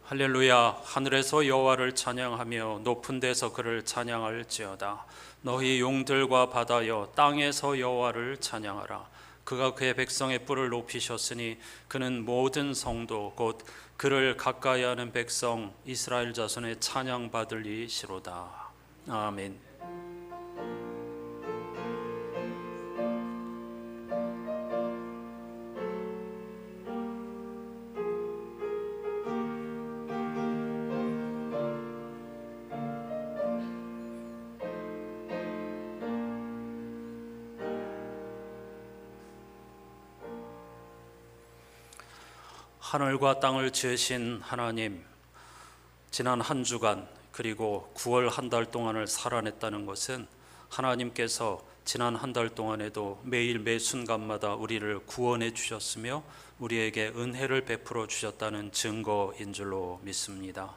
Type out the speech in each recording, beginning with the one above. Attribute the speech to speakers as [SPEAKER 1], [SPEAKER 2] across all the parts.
[SPEAKER 1] 할렐루야. 하늘에서 여호와를 찬양하며 높은 데서 그를 찬양할지어다. 너희 용들과 바다여 땅에서 여호와를 찬양하라. 그가 그의 백성의 뿔을 높이셨으니 그는 모든 성도 곧 그를 가까이하는 백성 이스라엘 자손의 찬양받을 이시로다. 아멘. 하늘과 땅을 지으신 하나님, 지난 한 주간 그리고 9월 한 달 동안을 살아냈다는 것은 하나님께서 지난 한 달 동안에도 매일 매 순간마다 우리를 구원해 주셨으며 우리에게 은혜를 베풀어 주셨다는 증거인 줄로 믿습니다.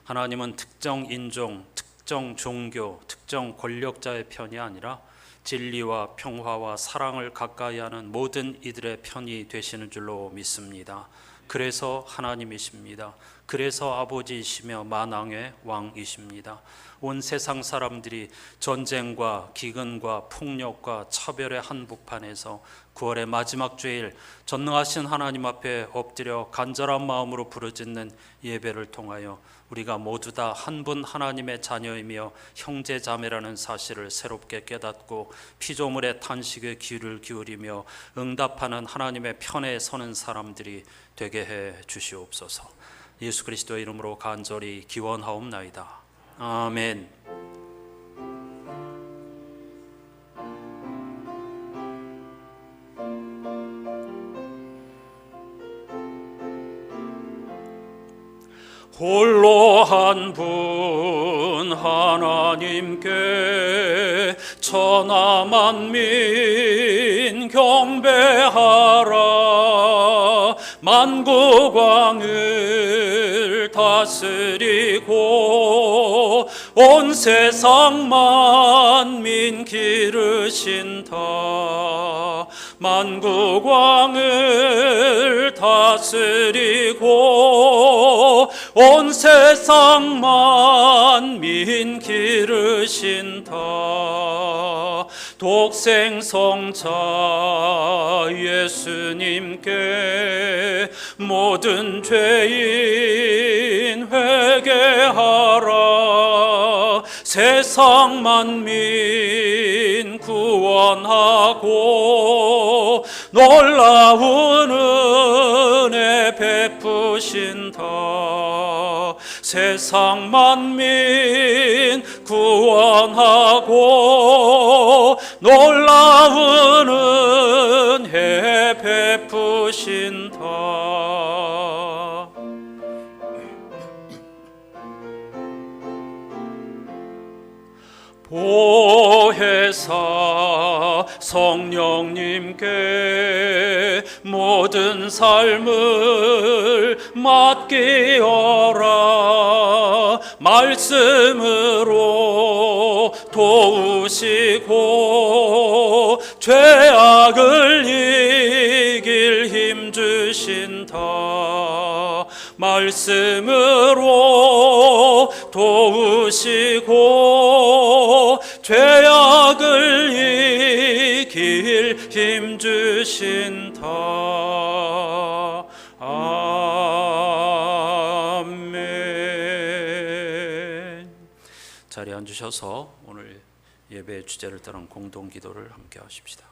[SPEAKER 1] 하나님은 특정 인종, 특정 종교, 특정 권력자의 편이 아니라 진리와 평화와 사랑을 가까이하는 모든 이들의 편이 되시는 줄로 믿습니다. 그래서 하나님이십니다. 그래서 아버지이시며 만왕의 왕이십니다. 온 세상 사람들이 전쟁과 기근과 폭력과 차별의 한복판에서 9월의 마지막 주일 전능하신 하나님 앞에 엎드려 간절한 마음으로 부르짖는 예배를 통하여 우리가 모두 다 한 분 하나님의 자녀이며 형제 자매라는 사실을 새롭게 깨닫고 피조물의 탄식에 귀를 기울이며 응답하는 하나님의 편에 서는 사람들이 되게 해 주시옵소서. 예수 그리스도의 이름으로 간절히 기원하옵나이다. 아멘. 홀로 한 분 하나님께 천하 만민 경배하라. 만국왕을 다스리고 온 세상 만민 기르신다. 만국왕을 다스리고 온 세상 만민 기르신다. 독생성자 예수님께 모든 죄인 회개하라. 세상 만민 구원하고 놀라운 은혜 베푸신다. 세상 만민 구원하고 놀라운 은혜 베푸신다. 보혜사 성령님께 모든 삶을 맡기어라. 말씀으로 도우시고 죄악을 이길 힘 주신다. 말씀으로 도우시고 죄악을 이길 힘 주신다. 아멘. 자리에 앉으셔서 오늘 예배의 주제를 따른 공동기도를 함께 하십시다.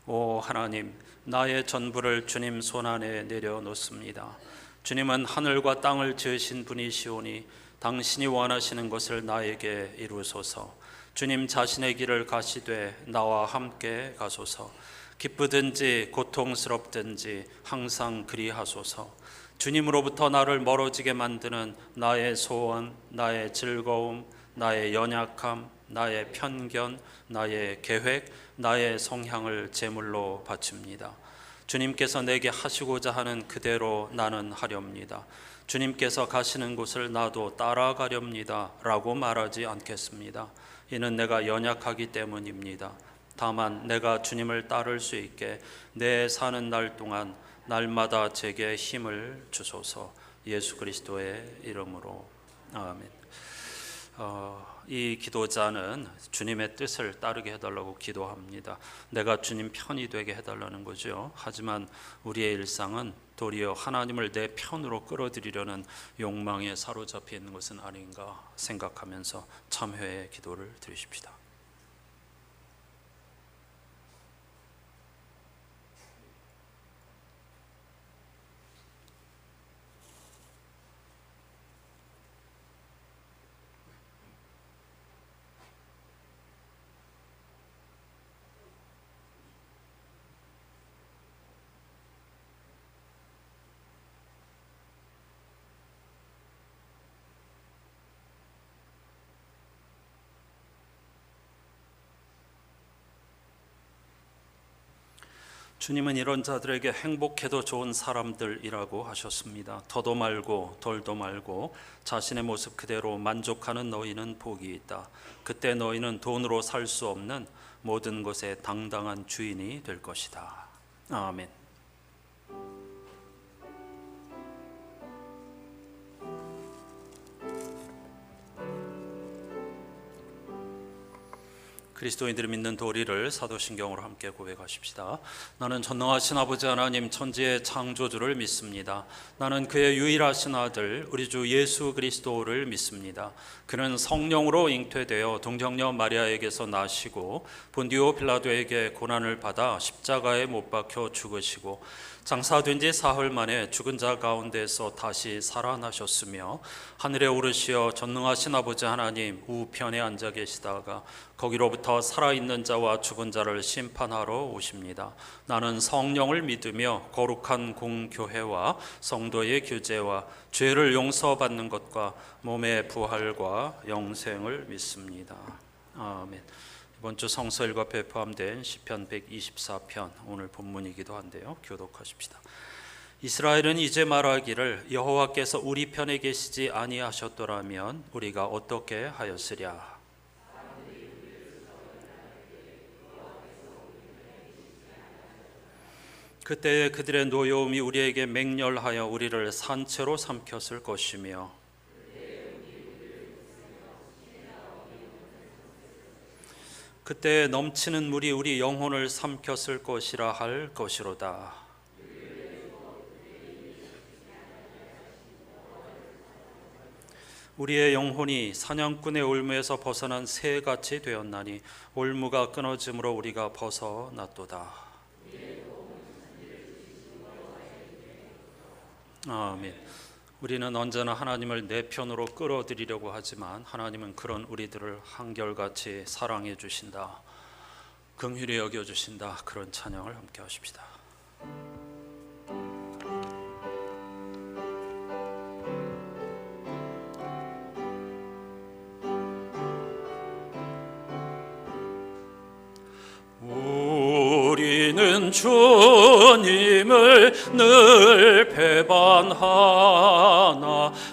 [SPEAKER 1] 오 하나님, 나의 전부를 주님 손안에 내려놓습니다. 주님은 하늘과 땅을 지으신 분이시오니 당신이 원하시는 것을 나에게 이루소서. 주님 자신의 길을 가시되 나와 함께 가소서. 기쁘든지 고통스럽든지 항상 그리하소서. 주님으로부터 나를 멀어지게 만드는 나의 소원, 나의 즐거움, 나의 연약함, 나의 편견, 나의 계획, 나의 성향을 제물로 바칩니다. 주님께서 내게 하시고자 하는 그대로 나는 하렵니다. 주님께서 가시는 곳을 나도 따라가렵니다 라고 말하지 않겠습니다. 이는 내가 연약하기 때문입니다. 다만 내가 주님을 따를 수 있게 내 사는 날 동안 날마다 제게 힘을 주소서. 예수 그리스도의 이름으로 아멘. 이 기도자는 주님의 뜻을 따르게 해달라고 기도합니다. 내가 주님 편이 되게 해달라는 거죠. 하지만 우리의 일상은 도리어 하나님을 내 편으로 끌어들이려는 욕망에 사로잡혀 있는 것은 아닌가 생각하면서 참회의 기도를 드리십시다. 주님은 이런 자들에게 행복해도 좋은 사람들이라고 하셨습니다. 더도 말고 덜도 말고 자신의 모습 그대로 만족하는 너희는 복이 있다. 그때 너희는 돈으로 살 수 없는 모든 것의 당당한 주인이 될 것이다. 아멘. 그리스도인들이 믿는 도리를 사도신경으로 함께 고백하십시다. 나는 전능하신 아버지 하나님 천지의 창조주를 믿습니다. 나는 그의 유일하신 아들 우리 주 예수 그리스도를 믿습니다. 그는 성령으로 잉태되어 동정녀 마리아에게서 나시고 본디오 빌라도에게 고난을 받아 십자가에 못 박혀 죽으시고 장사된 지 사흘 만에 죽은 자 가운데서 다시 살아나셨으며 하늘에 오르시어 전능하신 아버지 하나님 우편에 앉아 계시다가 거기로부터 살아있는 자와 죽은 자를 심판하러 오십니다. 나는 성령을 믿으며 거룩한 공교회와 성도의 규제와 죄를 용서받는 것과 몸의 부활과 영생을 믿습니다. 아멘. 이번 주 성서일과에 포함된 시편 124편 오늘 본문이기도 한데요. 교독하십시다. 이스라엘은 이제 말하기를 여호와께서 우리 편에 계시지 아니하셨더라면 우리가 어떻게 하였으랴. 그때에 그들의 노여움이 우리에게 맹렬하여 우리를 산채로 삼켰을 것이며 그때 넘치는 물이 우리 영혼을 삼켰을 것이라 할 것이로다. 우리의 영혼이 사냥꾼의 올무에서 벗어난 새같이 되었나니 올무가 끊어짐으로 우리가 벗어났도다. 아멘. 우리는 언제나 하나님을 내 편으로 끌어들이려고 하지만 하나님은 그런 우리들을 한결같이 사랑해 주신다, 긍휼히 여겨 주신다. 그런 찬양을 함께 하십시다. 우리는 주님을 늘 배반하나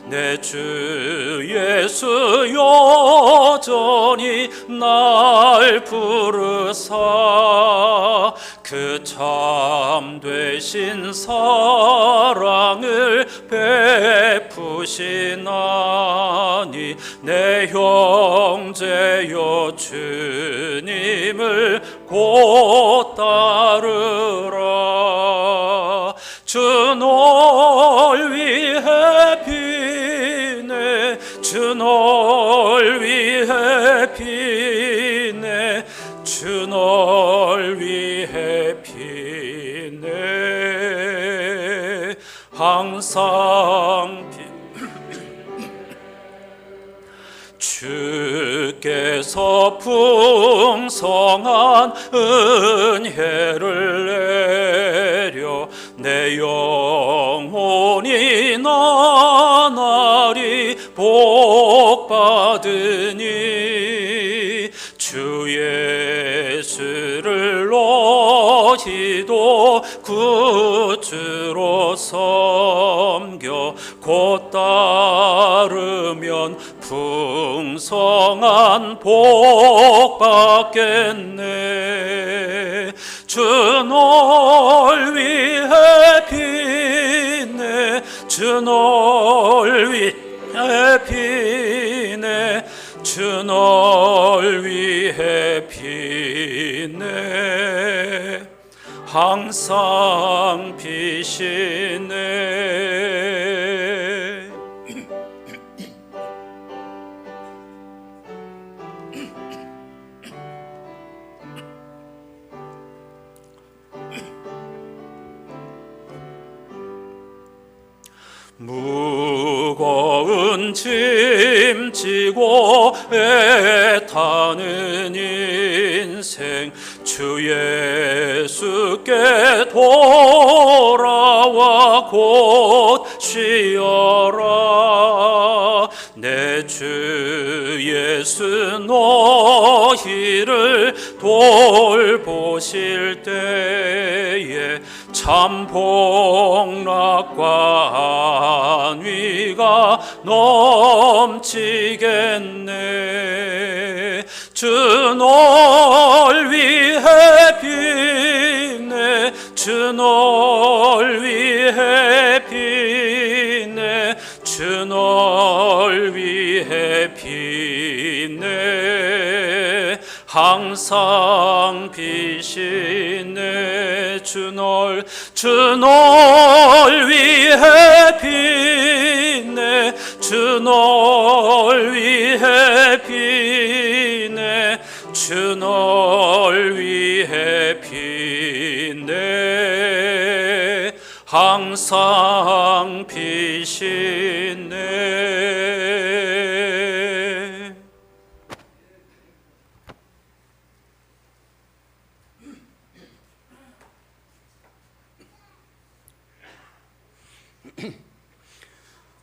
[SPEAKER 1] 내 주 예수 여전히 날 부르사 그 참되신 사랑을 베푸시나니 내 형제여 주님을 곧 따르라. 주 널 위해 비네 주 널 위해 비네 주 널 위해 비네 항상 주께서 풍성한 은혜를 내려 내 영혼이 나날이 복받으니 주 예수를 너희도 구주로 섬겨 곧 따르면 풍성한 복 받겠네. 주 널 위해 비네 주 널 위해 피네 주 널 위해 피네 항상 피시네 무거운 짐 지고 애타는 인생 주 예수께 돌아와 곧 쉬어라 내 주 예수 너희를 돌보실 때에 참 복락과 안위가 넘치겠네 주 널 위해 피네 주 널 위해 피네 주 널 위해 피네 항상 피시네 주 널 위해 피네 주 널 위해 피네 주 널 위해 피네 항상 피시네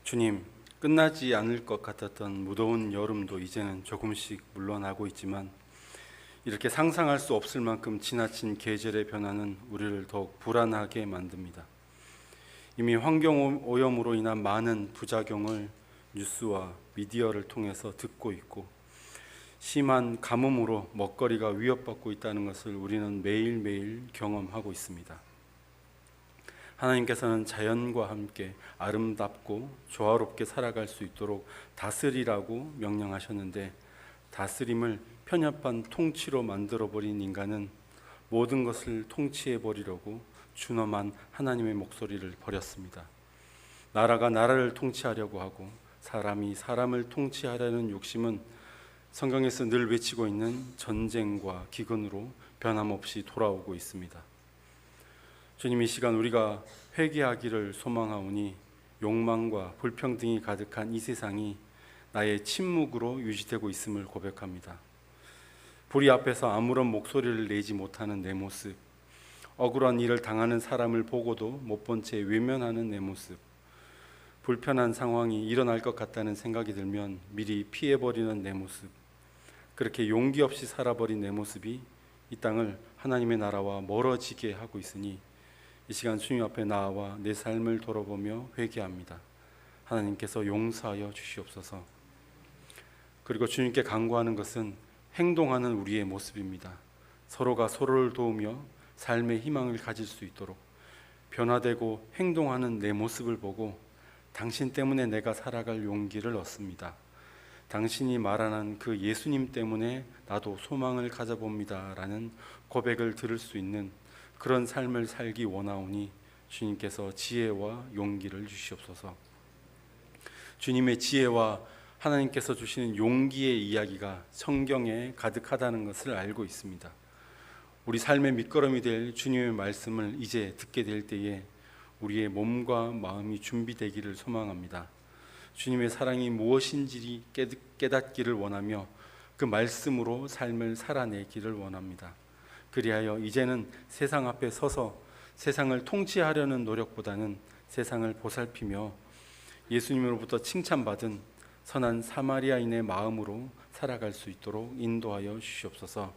[SPEAKER 2] 주님, 끝나지 않을 것 같았던 무더운 여름도 이제는 조금씩 물러나고 있지만 이렇게 상상할 수 없을 만큼 지나친 계절의 변화는 우리를 더욱 불안하게 만듭니다. 이미 환경 오염으로 인한 많은 부작용을 뉴스와 미디어를 통해서 듣고 있고 심한 가뭄으로 먹거리가 위협받고 있다는 것을 우리는 매일매일 경험하고 있습니다. 하나님께서는 자연과 함께 아름답고 조화롭게 살아갈 수 있도록 다스리라고 명령하셨는데 다스림을 편협한 통치로 만들어버린 인간은 모든 것을 통치해버리려고 준엄한 하나님의 목소리를 버렸습니다. 나라가 나라를 통치하려고 하고 사람이 사람을 통치하려는 욕심은 성경에서 늘 외치고 있는 전쟁과 기근으로 변함없이 돌아오고 있습니다. 주님, 이 시간 우리가 회개하기를 소망하오니 욕망과 불평등이 가득한 이 세상이 나의 침묵으로 유지되고 있음을 고백합니다. 불의 앞에서 아무런 목소리를 내지 못하는 내 모습, 억울한 일을 당하는 사람을 보고도 못 본 채 외면하는 내 모습, 불편한 상황이 일어날 것 같다는 생각이 들면 미리 피해버리는 내 모습, 그렇게 용기 없이 살아버린 내 모습이 이 땅을 하나님의 나라와 멀어지게 하고 있으니 이 시간 주님 앞에 나와 내 삶을 돌아보며 회개합니다. 하나님께서 용서하여 주시옵소서. 그리고 주님께 간구하는 것은 행동하는 우리의 모습입니다. 서로가 서로를 도우며 삶의 희망을 가질 수 있도록 변화되고 행동하는 내 모습을 보고 당신 때문에 내가 살아갈 용기를 얻습니다. 당신이 말하는 그 예수님 때문에 나도 소망을 가져봅니다 라는 고백을 들을 수 있는 그런 삶을 살기 원하오니 주님께서 지혜와 용기를 주시옵소서. 주님의 지혜와 하나님께서 주시는 용기의 이야기가 성경에 가득하다는 것을 알고 있습니다. 우리 삶의 밑거름이 될 주님의 말씀을 이제 듣게 될 때에 우리의 몸과 마음이 준비되기를 소망합니다. 주님의 사랑이 무엇인지 깨닫기를 원하며 그 말씀으로 삶을 살아내기를 원합니다. 그리하여 이제는 세상 앞에 서서 세상을 통치하려는 노력보다는 세상을 보살피며 예수님으로부터 칭찬받은 선한 사마리아인의 마음으로 살아갈 수 있도록 인도하여 주시옵소서.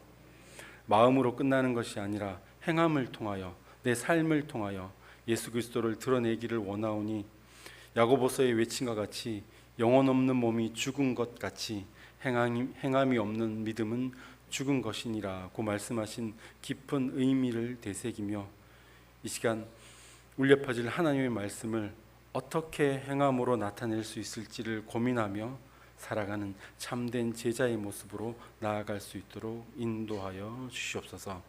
[SPEAKER 2] 마음으로 끝나는 것이 아니라 행함을 통하여 내 삶을 통하여 예수 그리스도를 드러내기를 원하오니 야고보서의 외침과 같이 영혼 없는 몸이 죽은 것 같이 행함이 없는 믿음은 죽은 것이니라고 말씀하신 깊은 의미를 되새기며 이 시간 울려 퍼질 하나님의 말씀을 어떻게 행함으로 나타낼 수 있을지를 고민하며 살아가는 참된 제자의 모습으로 나아갈 수 있도록 인도하여 주시옵소서.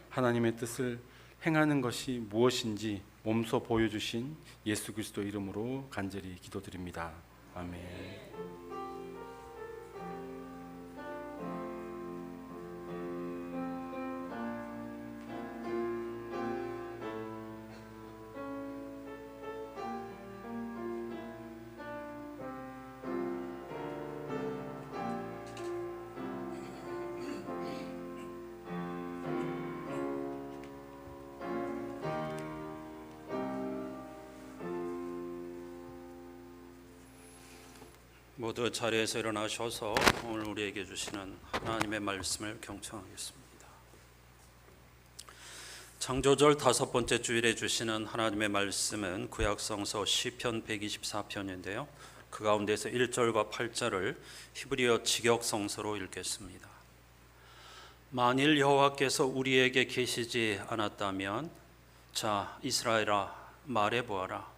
[SPEAKER 2] 하나님의 뜻을 행하는 것이 무엇인지 몸소 보여주신 예수 그리스도 이름으로 간절히 기도드립니다. 아멘.
[SPEAKER 1] 모두 자리에서 일어나셔서 오늘 우리에게 주시는 하나님의 말씀을 경청하겠습니다. 창조절 5번째 주일에 주시는 하나님의 말씀은 구약성서 시편 124편인데요. 그 가운데서 1절과 8절을 히브리어 직역성서로 읽겠습니다. 만일 여호와께서 우리에게 계시지 않았다면 자 이스라엘아 말해보아라.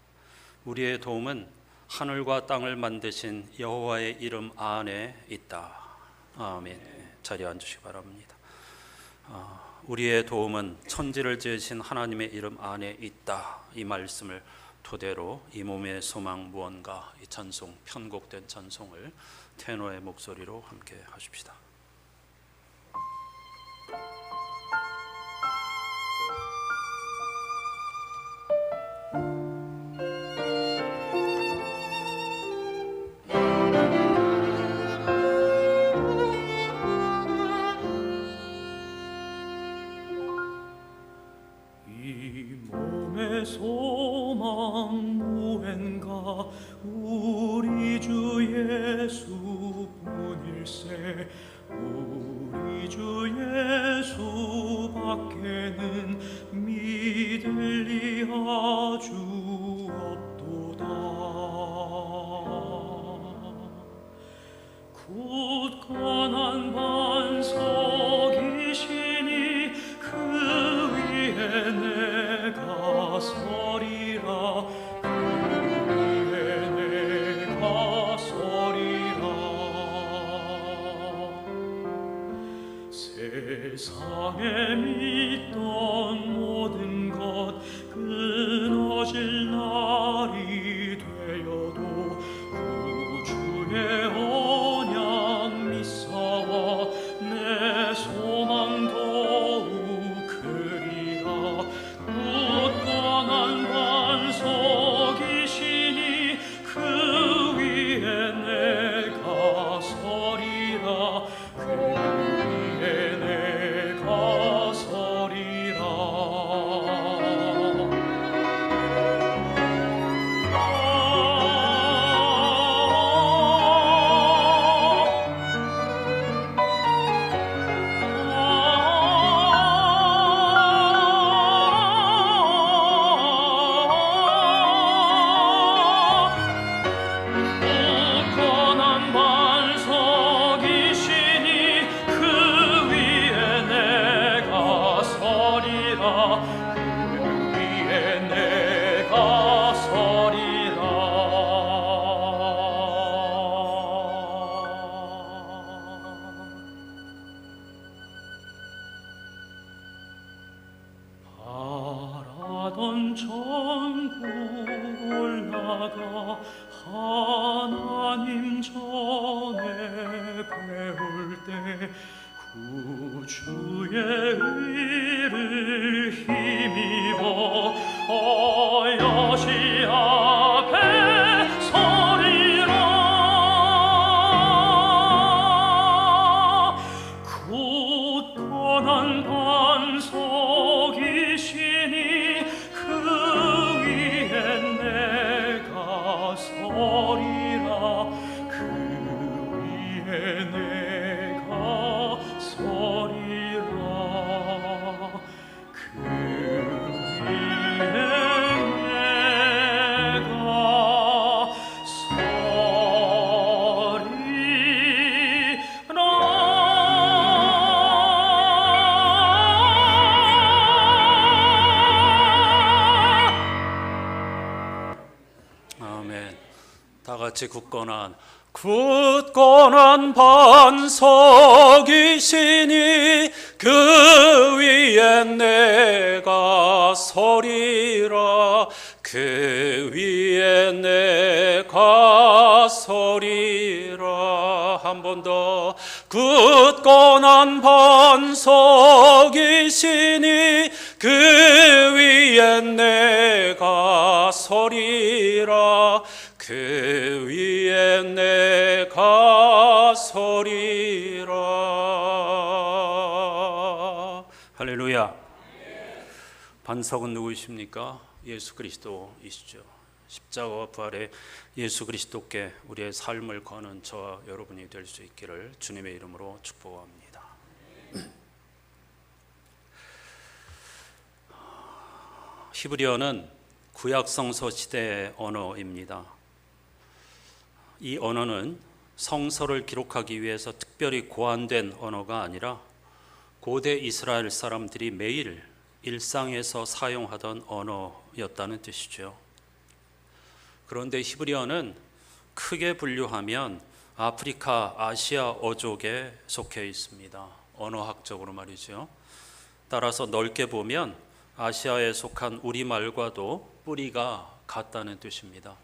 [SPEAKER 1] 우리의 도움은 하늘과 땅을 만드신 여호와의 이름 안에 있다. 아멘. 자리에 앉으시기 바랍니다. 우리의 도움은 천지를 지으신 하나님의 이름 안에 있다. 이 말씀을 토대로 이 몸의 소망 무언가 이 찬송 편곡된 찬송을 테너의 목소리로 함께 하십시다.
[SPEAKER 3] 소망 무엔가 우리 주 예수뿐일세. 우리 주 예수밖에는 믿을 리 아주 없도다. 굳건한 반석이시니 그 위에 내가 서리라. 그 위에 내가 서리라. 세상에 믿던 모든 것 끊어질 날이 되어도 구주의 언약 미사와 내 소망 더욱 크리라. 굳건한 반석이시니 그 위에 내가 서리라. 그 위에 내가 서리라. 바라던 천국 올라가 하나님 전에 배울 때 구주의 의를 힘입어 어여시 앞에 서리라. 굳건한 반석이시니 그 위에 내가 서리라. 그 위에 내가 서리라. 그 위에 내가
[SPEAKER 1] 아멘. 다 같이 굳건한 반석이시니 그 위에 내가 서리라. 그 위에 내가 서리라. 한 번 더. 굳건한 반석이시니 그 위에 내가 서리라. 그 위에 내가 서리라. 할렐루야. 반석은 누구이십니까? 예수 그리스도이시죠. 십자가와 부활의 예수 그리스도께 우리의 삶을 거는 저와 여러분이 될 수 있기를 주님의 이름으로 축복합니다. 히브리어는 구약 성서 시대의 언어입니다. 이 언어는 성서를 기록하기 위해서 특별히 고안된 언어가 아니라 고대 이스라엘 사람들이 매일 일상에서 사용하던 언어였다는 뜻이죠. 그런데 히브리어는 크게 분류하면 아프리카 아시아 어족에 속해 있습니다. 언어학적으로 말이죠. 따라서 넓게 보면 아시아에 속한 우리말과도 뿌리가 같다는 뜻입니다.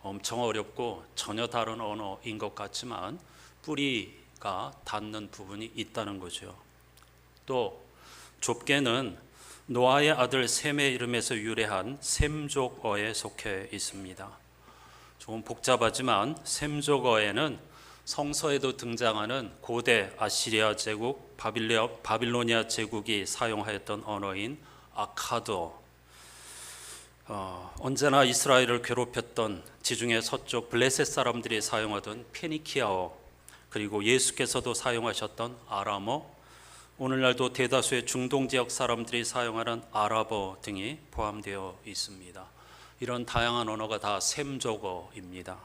[SPEAKER 1] 엄청 어렵고 전혀 다른 언어인 것 같지만 뿌리가 닿는 부분이 있다는 거죠. 또 좁게는 노아의 아들 셈의 이름에서 유래한 셈족어에 속해 있습니다. 조금 복잡하지만 셈족어에는 성서에도 등장하는 고대 아시리아 제국, 바빌로니아 제국이 사용하였던 언어인 아카도, 언제나 이스라엘을 괴롭혔던 지중해 서쪽 블레셋 사람들이 사용하던 페니키아어, 그리고 예수께서도 사용하셨던 아람어, 오늘날도 대다수의 중동 지역 사람들이 사용하는 아랍어 등이 포함되어 있습니다. 이런 다양한 언어가 다 셈족어입니다.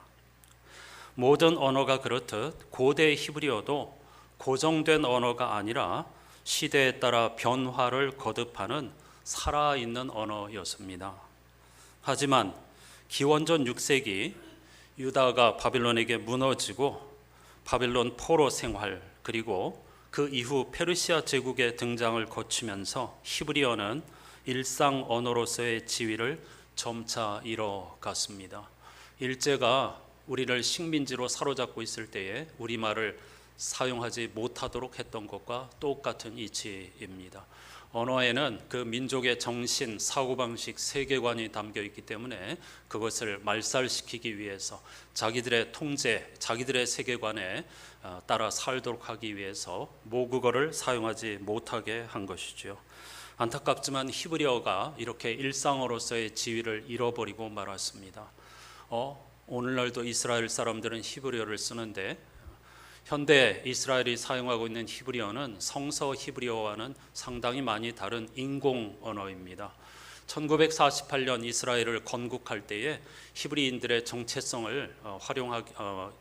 [SPEAKER 1] 모든 언어가 그렇듯 고대 히브리어도 고정된 언어가 아니라 시대에 따라 변화를 거듭하는 살아있는 언어였습니다. 하지만 기원전 6세기 유다가 바빌론에게 무너지고 바빌론 포로 생활, 그리고 그 이후 페르시아 제국의 등장을 거치면서 히브리어는 일상 언어로서의 지위를 점차 잃어갔습니다. 일제가 우리를 식민지로 사로잡고 있을 때에 우리말을 사용하지 못하도록 했던 것과 똑같은 이치입니다. 언어에는 그 민족의 정신, 사고방식, 세계관이 담겨 있기 때문에 그것을 말살시키기 위해서 자기들의 통제, 자기들의 세계관에 따라 살도록 하기 위해서 모국어를 사용하지 못하게 한 것이죠. 안타깝지만 히브리어가 이렇게 일상어로서의 지위를 잃어버리고 말았습니다. 오늘날도 이스라엘 사람들은 히브리어를 쓰는데 현대 이스라엘이 사용하고 있는 히브리어는 성서 히브리어와는 상당히 많이 다른 인공 언어입니다. 1948년 이스라엘을 건국할 때에 히브리인들의 정체성을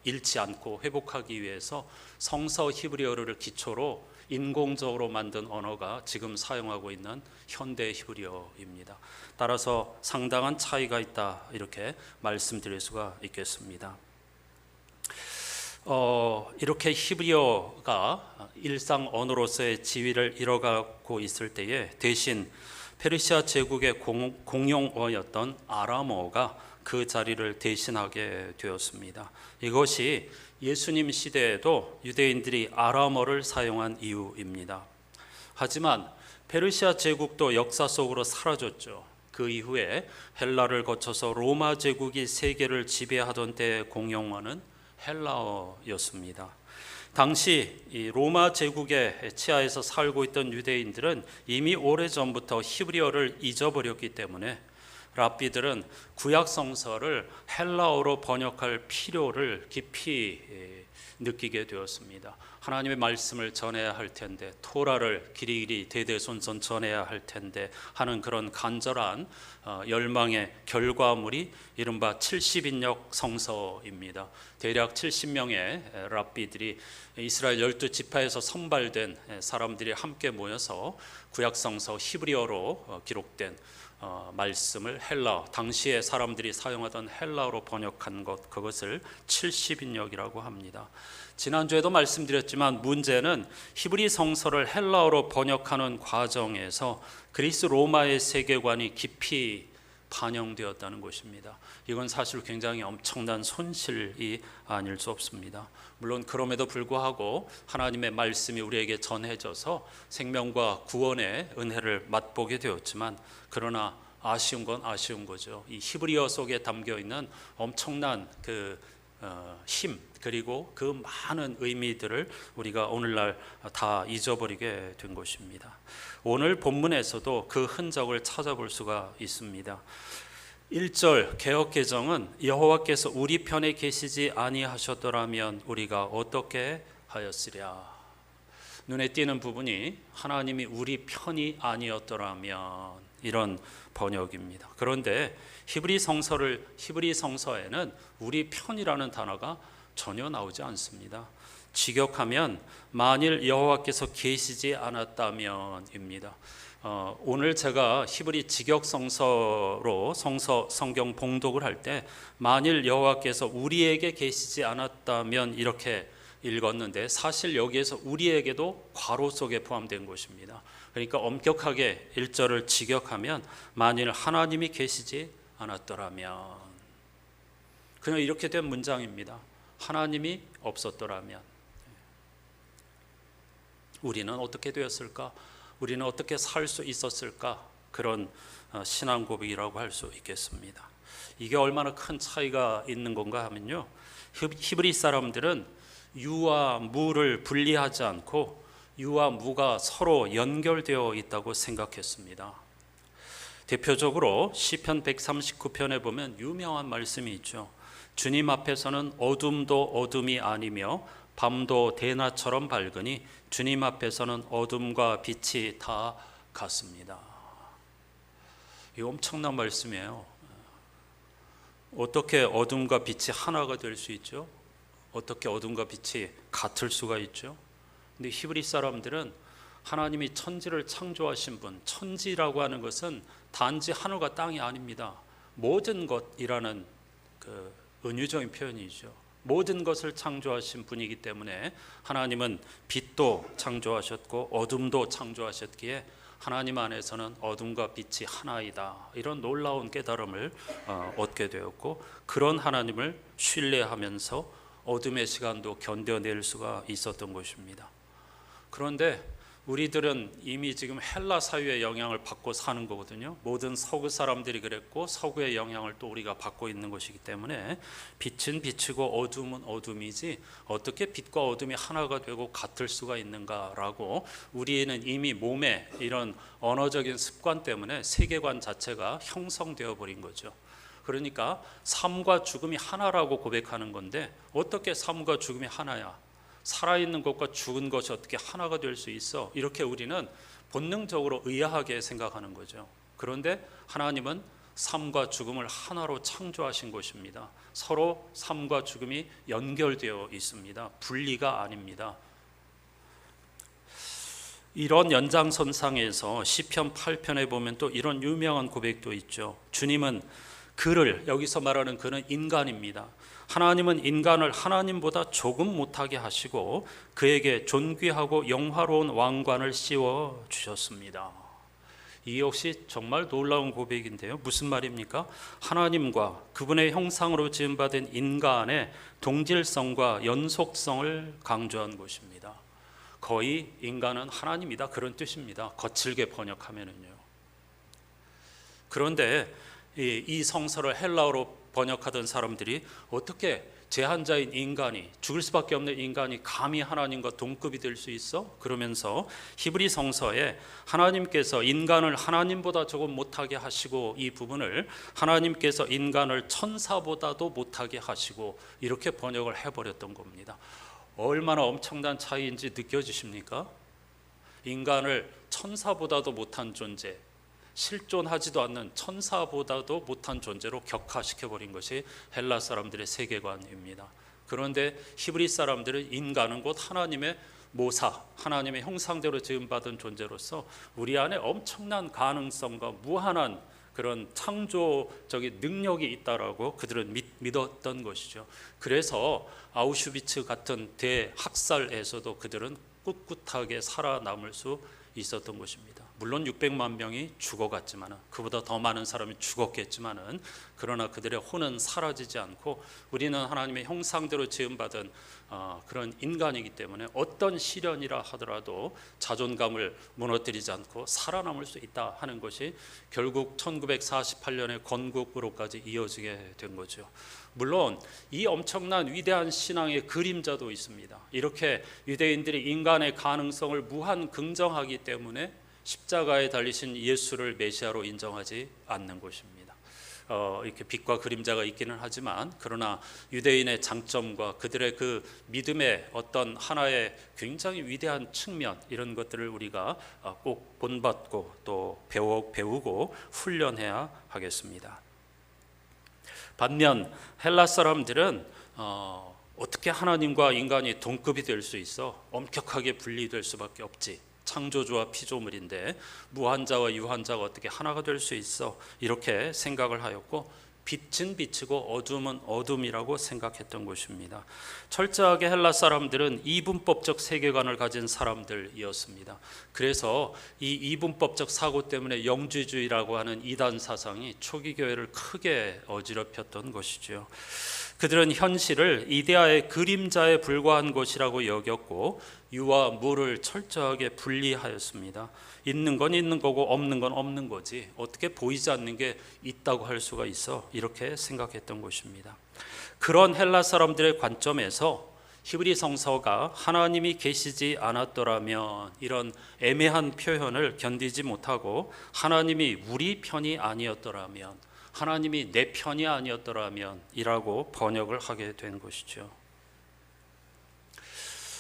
[SPEAKER 1] 잃지 않고 회복하기 위해서 성서 히브리어를 기초로 인공적으로 만든 언어가 지금 사용하고 있는 현대 히브리어입니다. 따라서 상당한 차이가 있다, 이렇게 말씀드릴 수가 있겠습니다. 이렇게 히브리어가 일상 언어로서의 지위를 잃어가고 있을 때에 대신 페르시아 제국의 공용어였던 아람어가 그 자리를 대신하게 되었습니다. 이것이 예수님 시대에도 유대인들이 아람어를 사용한 이유입니다. 하지만 페르시아 제국도 역사 속으로 사라졌죠. 그 이후에 헬라를 거쳐서 로마 제국이 세계를 지배하던 때의 공용어는 헬라어였습니다. 당시 이 로마 제국의 치하에서 살고 있던 유대인들은 이미 오래전부터 히브리어를 잊어버렸기 때문에 랍비들은 구약 성서를 헬라어로 번역할 필요를 깊이 느끼게 되었습니다. 하나님의 말씀을 전해야 할 텐데, 토라를 길이길이 대대손손 전해야 할 텐데 하는 그런 간절한 열망의 결과물이 이른바 70인역 성서입니다. 대략 70명의 랍비들이 이스라엘 12지파에서 선발된 사람들이 함께 모여서 구약 성서 히브리어로 기록된 말씀을 당시에 사람들이 사용하던 헬라어로 번역한 그것을 70인역이라고 합니다. 지난주에도 말씀드렸지만 문제는 히브리 성서를 헬라어로 번역하는 과정에서 그리스 로마의 세계관이 깊이 반영되었다는 것입니다. 이건 사실 굉장히 엄청난 손실이 아닐 수 없습니다. 물론 그럼에도 불구하고 하나님의 말씀이 우리에게 전해져서 생명과 구원의 은혜를 맛보게 되었지만, 그러나 아쉬운 건 아쉬운 거죠. 이 히브리어 속에 담겨 있는 엄청난 힘, 그리고 그 많은 의미들을 우리가 오늘날 다 잊어버리게 된 것입니다. 오늘 본문에서도 그 흔적을 찾아볼 수가 있습니다. 1절 개역개정은 여호와께서 우리 편에 계시지 아니하셨더라면 우리가 어떻게 하였으랴. 눈에 띄는 부분이 하나님이 우리 편이 아니었더라면, 이런 번역입니다. 그런데 히브리 성서에는 우리 편이라는 단어가 전혀 나오지 않습니다. 직역하면 만일 여호와께서 계시지 않았다면입니다. 오늘 제가 히브리 직역 성서로 성경 봉독을 할 때 만일 여호와께서 우리에게 계시지 않았다면 이렇게 읽었는데, 사실 여기에서 우리에게도 괄호 속에 포함된 것입니다. 그러니까 엄격하게 1절을 직역하면 만일 하나님이 계시지 않았더라면, 그냥 이렇게 된 문장입니다. 하나님이 없었더라면 우리는 어떻게 되었을까? 우리는 어떻게 살 수 있었을까? 그런 신앙 고백이라고 할 수 있겠습니다. 이게 얼마나 큰 차이가 있는 건가 하면요, 히브리 사람들은 유와 무를 분리하지 않고 유와 무가 서로 연결되어 있다고 생각했습니다. 대표적으로 시편 139편에 보면 유명한 말씀이 있죠. 주님 앞에서는 어둠도 어둠이 아니며 밤도 대낮처럼 밝으니 주님 앞에서는 어둠과 빛이 다 같습니다. 이 엄청난 말씀이에요. 어떻게 어둠과 빛이 하나가 될 수 있죠? 어떻게 어둠과 빛이 같을 수가 있죠? 근데 히브리 사람들은 하나님이 천지를 창조하신 분, 천지라고 하는 것은 단지 하늘과 땅이 아닙니다. 모든 것이라는 은유적인 표현이죠. 모든 것을 창조하신 분이기 때문에 하나님은 빛도 창조하셨고 어둠도 창조하셨기에 하나님 안에서는 어둠과 빛이 하나이다, 이런 놀라운 깨달음을 얻게 되었고, 그런 하나님을 신뢰하면서 어둠의 시간도 견뎌낼 수가 있었던 것입니다. 그런데 우리들은 이미 지금 헬라 사회의 영향을 받고 사는 거거든요. 모든 서구 사람들이 그랬고 서구의 영향을 또 우리가 받고 있는 것이기 때문에 빛은 빛이고 어둠은 어둠이지 어떻게 빛과 어둠이 하나가 되고 같을 수가 있는가라고, 우리는 이미 몸에 이런 언어적인 습관 때문에 세계관 자체가 형성되어 버린 거죠. 그러니까 삶과 죽음이 하나라고 고백하는 건데, 어떻게 삶과 죽음이 하나야? 살아있는 것과 죽은 것이 어떻게 하나가 될 수 있어? 이렇게 우리는 본능적으로 의아하게 생각하는 거죠. 그런데 하나님은 삶과 죽음을 하나로 창조하신 것입니다. 서로 삶과 죽음이 연결되어 있습니다. 분리가 아닙니다. 이런 연장선상에서 시편 8편에 보면 또 이런 유명한 고백도 있죠. 주님은 그를, 여기서 말하는 그는 인간입니다. 하나님은 인간을 하나님보다 조금 못하게 하시고 그에게 존귀하고 영화로운 왕관을 씌워 주셨습니다. 이 역시 정말 놀라운 고백인데요. 무슨 말입니까? 하나님과 그분의 형상으로 지음받은 인간의 동질성과 연속성을 강조한 것입니다. 거의 인간은 하나님이다, 그런 뜻입니다. 거칠게 번역하면은요. 그런데 이 성서를 헬라어로 번역하던 사람들이 어떻게 제한자인 인간이, 죽을 수밖에 없는 인간이 감히 하나님과 동급이 될 수 있어? 그러면서 히브리 성서에 하나님께서 인간을 하나님보다 조금 못하게 하시고, 이 부분을 하나님께서 인간을 천사보다도 못하게 하시고, 이렇게 번역을 해버렸던 겁니다. 얼마나 엄청난 차이인지 느껴지십니까? 인간을 천사보다도 못한 존재, 실존하지도 않는 천사보다도 못한 존재로 격화시켜버린 것이 헬라 사람들의 세계관입니다. 그런데 히브리 사람들은 인간은 곧 하나님의 모사, 하나님의 형상대로 지음받은 존재로서 우리 안에 엄청난 가능성과 무한한 그런 창조적인 능력이 있다라고 그들은 믿었던 것이죠. 그래서 아우슈비츠 같은 대학살에서도 그들은 꿋꿋하게 살아남을 수 있었던 것입니다. 물론 600만 명이 죽어갔지만은, 그보다 더 많은 사람이 죽었겠지만은, 그러나 그들의 혼은 사라지지 않고 우리는 하나님의 형상대로 지음받은 그런 인간이기 때문에 어떤 시련이라 하더라도 자존감을 무너뜨리지 않고 살아남을 수 있다 하는 것이 결국 1948년의 건국으로까지 이어지게 된 거죠. 물론 이 엄청난 위대한 신앙의 그림자도 있습니다. 이렇게 유대인들이 인간의 가능성을 무한 긍정하기 때문에 십자가에 달리신 예수를 메시아로 인정하지 않는 것입니다. 이렇게 빛과 그림자가 있기는 하지만, 그러나 유대인의 장점과 그들의 그 믿음의 어떤 하나의 굉장히 위대한 측면, 이런 것들을 우리가 꼭 본받고 또 배우고 훈련해야 하겠습니다. 반면 헬라 사람들은 어떻게 하나님과 인간이 동급이 될 수 있어? 엄격하게 분리될 수밖에 없지. 창조주와 피조물인데 무한자와 유한자가 어떻게 하나가 될 수 있어? 이렇게 생각을 하였고, 빛은 빛이고 어둠은 어둠이라고 생각했던 것입니다. 철저하게 헬라 사람들은 이분법적 세계관을 가진 사람들이었습니다. 그래서 이 이분법적 사고 때문에 영지주의라고 하는 이단 사상이 초기 교회를 크게 어지럽혔던 것이죠. 그들은 현실을 이데아의 그림자에 불과한 것이라고 여겼고 유와 무를 철저하게 분리하였습니다. 있는 건 있는 거고 없는 건 없는 거지, 어떻게 보이지 않는 게 있다고 할 수가 있어, 이렇게 생각했던 것입니다. 그런 헬라 사람들의 관점에서 히브리 성서가 하나님이 계시지 않았더라면, 이런 애매한 표현을 견디지 못하고 하나님이 우리 편이 아니었더라면, 하나님이 내 편이 아니었더라면 이라고 번역을 하게 된 것이죠.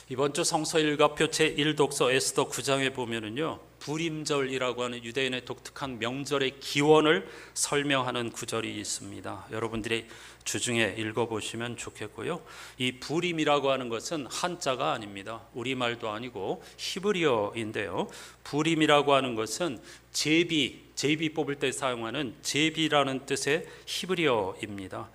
[SPEAKER 1] 이번 주 성서 일가표 제1독서 에스더 9장에 보면은요, 불임절이라고 하는 유대인의 독특한 명절의 기원을 설명하는 구절이 있습니다. 여러분들이 주중에 읽어보시면 좋겠고요. 이 불임이라고 하는 것은 한자가 아닙니다. 우리말도 아니고 히브리어인데요. 불임이라고 하는 것은 제비 뽑을 때 사용하는 제비라는 뜻의 히브리어입니다.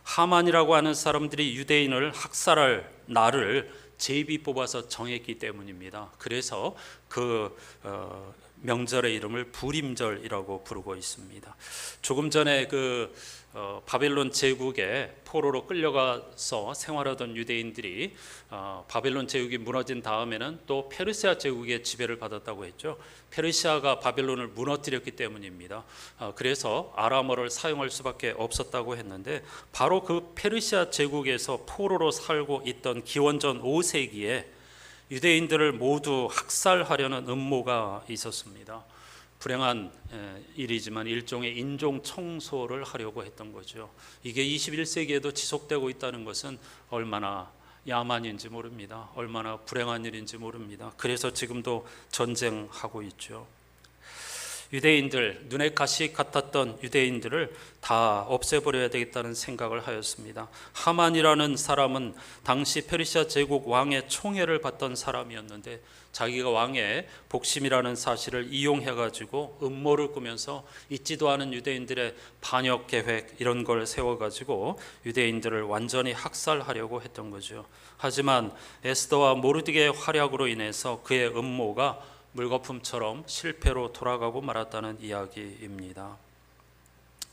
[SPEAKER 1] 하만이라고 하는 사람들이 유대인을 학살할 날을 제비 뽑아서 정했기 때문입니다. 그래서 그 명절의 이름을 불임절이라고 부르고 있습니다. 조금 전에 바벨론 제국에 포로로 끌려가서 생활하던 유대인들이 바벨론 제국이 무너진 다음에는 또 페르시아 제국의 지배를 받았다고 했죠. 페르시아가 바벨론을 무너뜨렸기 때문입니다. 그래서 아람어를 사용할 수밖에 없었다고 했는데, 바로 그 페르시아 제국에서 포로로 살고 있던 기원전 5세기에 유대인들을 모두 학살하려는 음모가 있었습니다. 불행한 일이지만 일종의 인종 청소를 하려고 했던 거죠. 이게 21세기에도 지속되고 있다는 것은 얼마나 야만인지 모릅니다. 얼마나 불행한 일인지 모릅니다. 그래서 지금도 전쟁하고 있죠. 유대인들, 눈에 가시 같았던 유대인들을 다 없애버려야 되겠다는 생각을 하였습니다. 하만이라는 사람은 당시 페르시아 제국 왕의 총애를 받던 사람이었는데, 자기가 왕의 복심이라는 사실을 이용해가지고 음모를 꾸면서 있지도 않은 유대인들의 반역 계획, 이런 걸 세워가지고 유대인들을 완전히 학살하려고 했던 거죠. 하지만 에스더와 모르드게의 활약으로 인해서 그의 음모가 물거품처럼 실패로 돌아가고 말았다는 이야기입니다.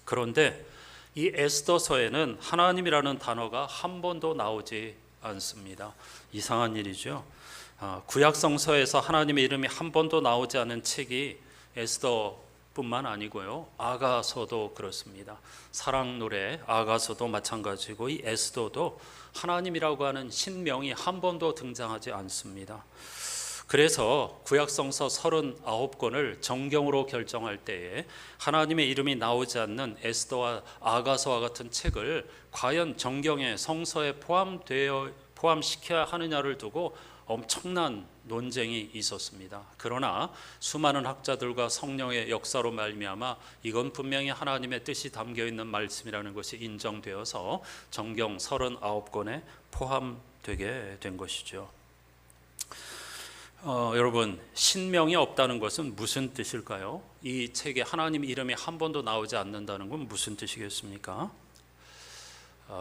[SPEAKER 1] 그런데 이 에스더서에는 하나님이라는 단어가 한 번도 나오지 않습니다. 이상한 일이죠. 구약 성서에서 하나님의 이름이 한 번도 나오지 않은 책이 에스더뿐만 아니고요, 아가서도 그렇습니다. 사랑 노래 아가서도 마찬가지고 이 에스더도 하나님이라고 하는 신명이 한 번도 등장하지 않습니다. 그래서 구약성서 39권을 정경으로 결정할 때에 하나님의 이름이 나오지 않는 에스더와 아가서와 같은 책을 과연 정경의 성서에 포함시켜야 하느냐를 두고 엄청난 논쟁이 있었습니다. 그러나 수많은 학자들과 성령의 역사로 말미암아 이건 분명히 하나님의 뜻이 담겨있는 말씀이라는 것이 인정되어서 정경 39권에 포함되게 된 것이죠. 여러분, 신명이 없다는 것은 무슨 뜻일까요? 이 책에 하나님 이름이 한 번도 나오지 않는다는 건 무슨 뜻이겠습니까?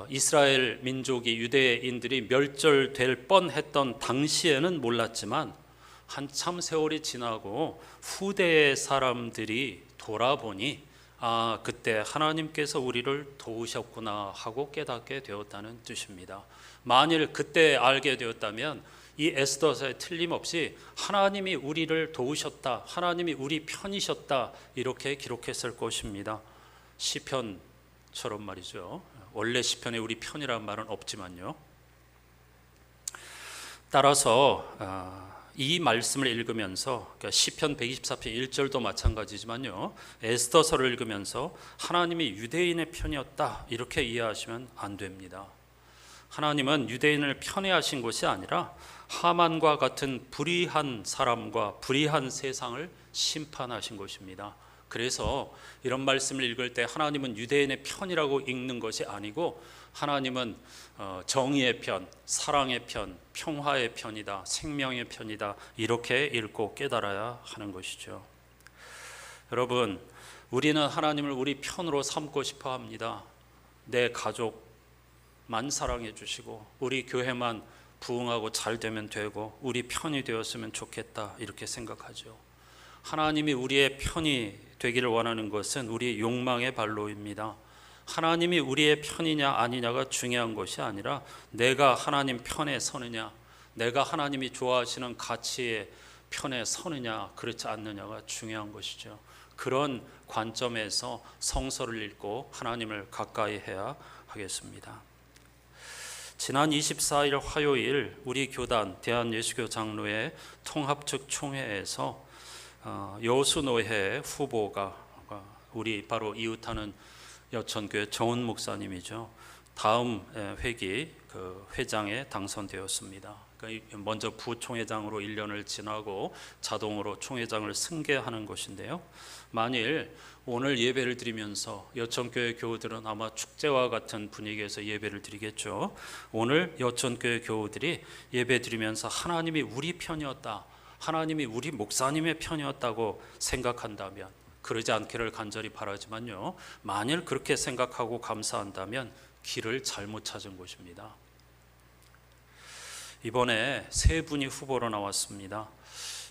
[SPEAKER 1] 이스라엘 민족이, 유대인들이 멸절될 뻔했던 당시에는 몰랐지만 한참 세월이 지나고 후대의 사람들이 돌아보니 그때 하나님께서 우리를 도우셨구나 하고 깨닫게 되었다는 뜻입니다. 만일 그때 알게 되었다면 이 에스더서에 틀림없이 하나님이 우리를 도우셨다, 하나님이 우리 편이셨다 이렇게 기록했을 것입니다. 시편처럼 말이죠. 원래 시편에 우리 편이라는 말은 없지만요. 따라서 이 말씀을 읽으면서, 그러니까 시편 124편 1절도 마찬가지지만요, 에스더서를 읽으면서 하나님이 유대인의 편이었다 이렇게 이해하시면 안 됩니다. 하나님은 유대인을 편애하신 것이 아니라 하만과 같은 불의한 사람과 불의한 세상을 심판하신 것입니다. 그래서 이런 말씀을 읽을 때 하나님은 유대인의 편이라고 읽는 것이 아니고 하나님은 정의의 편, 사랑의 편, 평화의 편이다, 생명의 편이다 이렇게 읽고 깨달아야 하는 것이죠. 여러분, 우리는 하나님을 우리 편으로 삼고 싶어 합니다. 내 가족만 사랑해 주시고 우리 교회만 부흥하고 잘 되면 되고 우리 편이 되었으면 좋겠다 이렇게 생각하죠. 하나님이 우리의 편이 되기를 원하는 것은 우리의 욕망의 발로입니다. 하나님이 우리의 편이냐 아니냐가 중요한 것이 아니라 내가 하나님 편에 서느냐, 내가 하나님이 좋아하시는 가치의 편에 서느냐 그렇지 않느냐가 중요한 것이죠. 그런 관점에서 성서를 읽고 하나님을 가까이 해야 하겠습니다. 지난 24일 화요일 우리 교단 대한예수교 장로회 통합측 총회에서 여수노회 후보가 우리 바로 이웃하는 여천교회 정은 목사님이죠. 다음 회기 회장에 당선되었습니다. 그러니까 먼저 부총회장으로 1년을 지나고 자동으로 총회장을 승계하는 것인데요. 만일 오늘 예배를 드리면서 여천교회 교우들은 아마 축제와 같은 분위기에서 예배를 드리겠죠. 오늘 여천교회 교우들이 예배 드리면서 하나님이 우리 편이었다, 하나님이 우리 목사님의 편이었다고 생각한다면, 그러지 않기를 간절히 바라지만요, 만일 그렇게 생각하고 감사한다면 길을 잘못 찾은 것입니다. 이번에 세 분이 후보로 나왔습니다.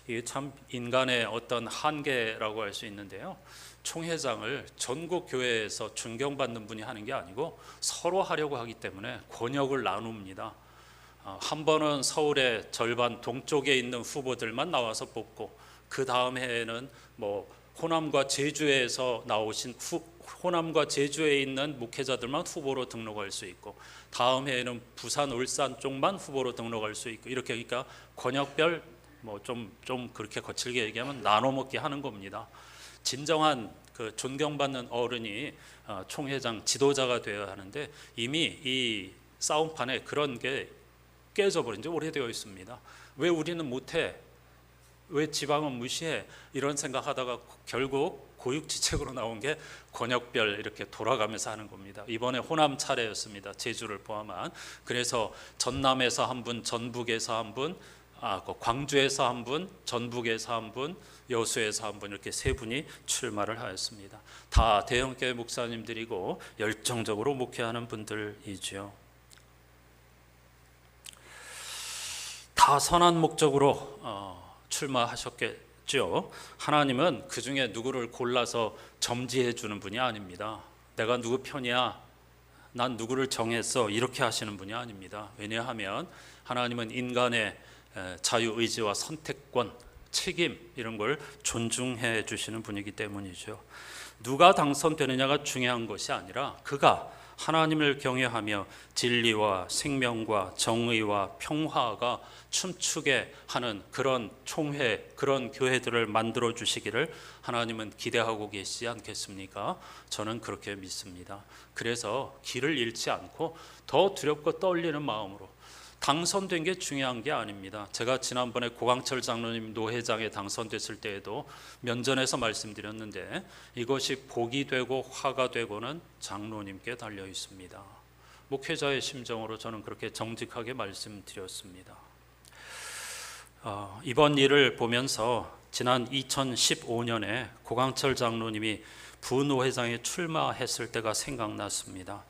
[SPEAKER 1] 이게 참 인간의 어떤 한계라고 할 수 있는데요, 총회장을 전국 교회에서 존경받는 분이 하는 게 아니고 서로 하려고 하기 때문에 권역을 나눕니다. 한 번은 서울의 절반 동쪽에 있는 후보들만 나와서 뽑고, 그 다음 해에는 호남과 제주에서 나오신 호남과 제주에 있는 목회자들만 후보로 등록할 수 있고, 다음 해에는 부산, 울산 쪽만 후보로 등록할 수 있고, 이렇게 그러니까 권역별 좀 그렇게 거칠게 얘기하면 나눠 먹기 하는 겁니다. 진정한 그 존경받는 어른이 총회장 지도자가 되어야 하는데 이미 이 싸움판에 그런 게 깨져버린 지 오래되어 있습니다. 왜 우리는 못해? 왜 지방은 무시해? 이런 생각하다가 결국 고육지책으로 나온 게 권역별 이렇게 돌아가면서 하는 겁니다. 이번에 호남 차례였습니다. 제주를 포함한. 그래서 전남에서 한 분, 전북에서 한 분, 광주에서 한 분, 전북에서 한 분, 여수에서 한 분, 이렇게 세 분이 출마를 하였습니다. 다 대형교회 목사님들이고 열정적으로 목회하는 분들이지요. 다 선한 목적으로 출마하셨겠죠. 하나님은 그 중에 누구를 골라서 점지해 주는 분이 아닙니다. 내가 누구 편이야, 난 누구를 정했어, 이렇게 하시는 분이 아닙니다. 왜냐하면 하나님은 인간의 자유의지와 선택권, 책임 이런 걸 존중해 주시는 분이기 때문이죠. 누가 당선되느냐가 중요한 것이 아니라 그가 하나님을 경외하며 진리와 생명과 정의와 평화가 춤추게 하는 그런 총회, 그런 교회들을 만들어 주시기를 하나님은 기대하고 계시지 않겠습니까? 저는 그렇게 믿습니다. 그래서 길을 잃지 않고 더 두렵고 떨리는 마음으로, 당선된 게 중요한 게 아닙니다. 제가 지난번에 고광철 장로님 노회장에 당선됐을 때에도 면전에서 말씀드렸는데, 이것이 복이 되고 화가 되고는 장로님께 달려 있습니다. 목회자의 심정으로 저는 그렇게 정직하게 말씀드렸습니다. 이번 일을 보면서 지난 2015년에 고강철 장로님이 부노회장에 출마했을 때가 생각났습니다.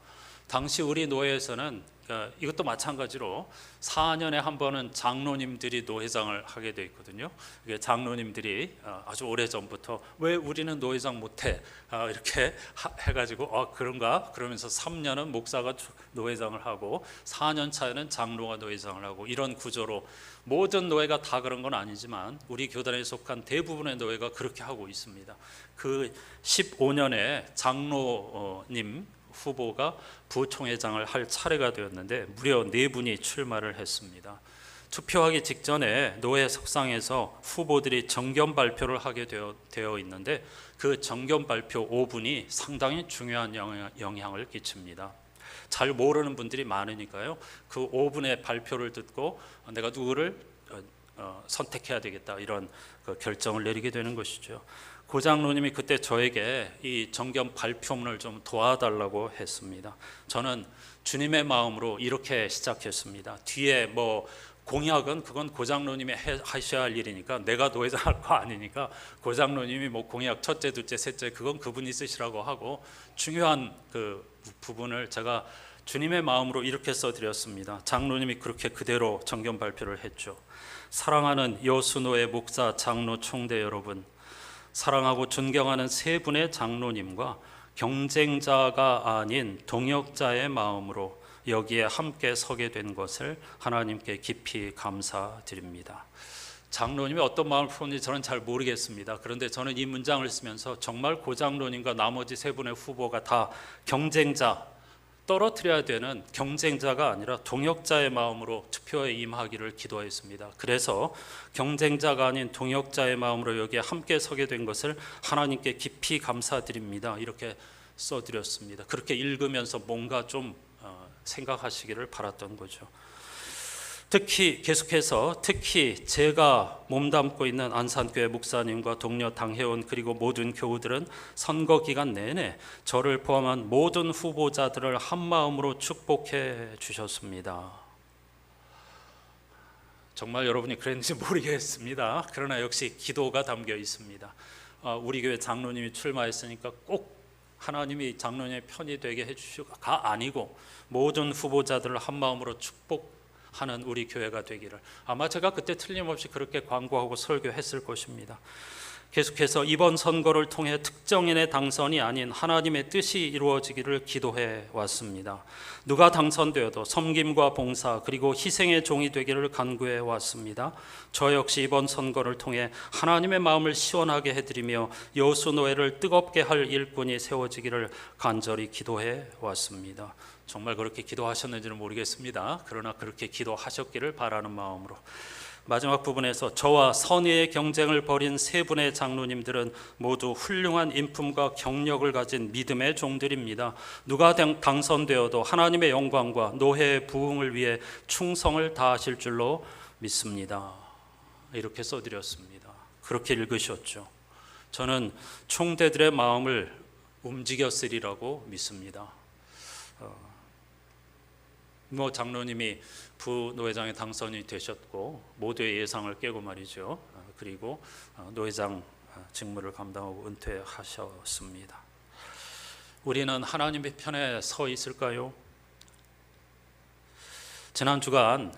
[SPEAKER 1] 당시 우리 노회에서는 이것도 마찬가지로 4년에 한 번은 장로님들이 노회장을 하게 돼 있거든요. 이게 장로님들이 아주 오래전부터 왜 우리는 노회장 못해? 이렇게 해가지고 그런가? 그러면서 3년은 목사가 노회장을 하고 4년 차에는 장로가 노회장을 하고 이런 구조로 모든 노회가 다 그런 건 아니지만 우리 교단에 속한 대부분의 노회가 그렇게 하고 있습니다. 그 15년에 장로님 후보가 부총회장을 할 차례가 되었는데 무려 4분이 출마를 했습니다. 투표하기 직전에 노회 석상에서 후보들이 정견 발표를 하게 되어 있는데 그 정견 발표 5분이 상당히 중요한 영향을 끼칩니다. 잘 모르는 분들이 많으니까요. 그 5분의 발표를 듣고 내가 누구를 선택해야 되겠다 이런 결정을 내리게 되는 것이죠. 고 장로님이 그때 저에게 이 정견 발표문을 좀 도와달라고 했습니다. 저는 주님의 마음으로 이렇게 시작했습니다. 뒤에 뭐 공약은 그건 고 장로님이 하셔야 할 일이니까 내가 노회장 할 거 아니니까 고 장로님이 뭐 공약 첫째, 둘째, 셋째 그건 그분이 쓰시라고 하고 중요한 그 부분을 제가 주님의 마음으로 이렇게 써드렸습니다. 장로님이 그렇게 그대로 정견 발표를 했죠. 사랑하는 여수노회 목사, 장로, 총대 여러분, 사랑하고 존경하는 세 분의 장로님과 경쟁자가 아닌 동역자의 마음으로 여기에 함께 서게 된 것을 하나님께 깊이 감사드립니다. 장로님이 어떤 마음을 품는지 저는 잘 모르겠습니다. 그런데 저는 이 문장을 쓰면서 정말 고 장로님과 나머지 세 분의 후보가 다 경쟁자, 떨어뜨려야 되는 경쟁자가 아니라 동역자의 마음으로 투표에 임하기를 기도했습니다. 그래서 경쟁자가 아닌 동역자의 마음으로 여기에 함께 서게 된 것을 하나님께 깊이 감사드립니다. 이렇게 써드렸습니다. 그렇게 읽으면서 뭔가 좀 생각하시기를 바랐던 거죠. 계속해서 제가 몸담고 있는 안산교회 목사님과 동료 당회원 그리고 모든 교우들은 선거 기간 내내 저를 포함한 모든 후보자들을 한 마음으로 축복해 주셨습니다. 정말 여러분이 그랬는지 모르겠습니다. 그러나 역시 기도가 담겨 있습니다. 우리 교회 장로님이 출마했으니까 꼭 하나님이 장로님의 편이 되게 해주시고가 아니고 모든 후보자들을 한 마음으로 축복하는 우리 교회가 되기를, 아마 제가 그때 틀림없이 그렇게 광고하고 설교했을 것입니다. 계속해서 이번 선거를 통해 특정인의 당선이 아닌 하나님의 뜻이 이루어지기를 기도해 왔습니다. 누가 당선되어도 섬김과 봉사 그리고 희생의 종이 되기를 간구해 왔습니다. 저 역시 이번 선거를 통해 하나님의 마음을 시원하게 해드리며 여수노회를 뜨겁게 할 일꾼이 세워지기를 간절히 기도해 왔습니다. 정말 그렇게 기도하셨는지는 모르겠습니다. 그러나 그렇게 기도하셨기를 바라는 마음으로 마지막 부분에서 저와 선의의 경쟁을 벌인 세 분의 장로님들은 모두 훌륭한 인품과 경력을 가진 믿음의 종들입니다. 누가 당선되어도 하나님의 영광과 노회의 부흥을 위해 충성을 다하실 줄로 믿습니다. 이렇게 써드렸습니다. 그렇게 읽으셨죠. 저는 총대들의 마음을 움직였으리라고 믿습니다. 장로님이 부노회장에 당선이 되셨고 모두의 예상을 깨고 말이죠. 그리고 노회장 직무를 감당하고 은퇴하셨습니다. 우리는 하나님의 편에 서 있을까요? 지난 주간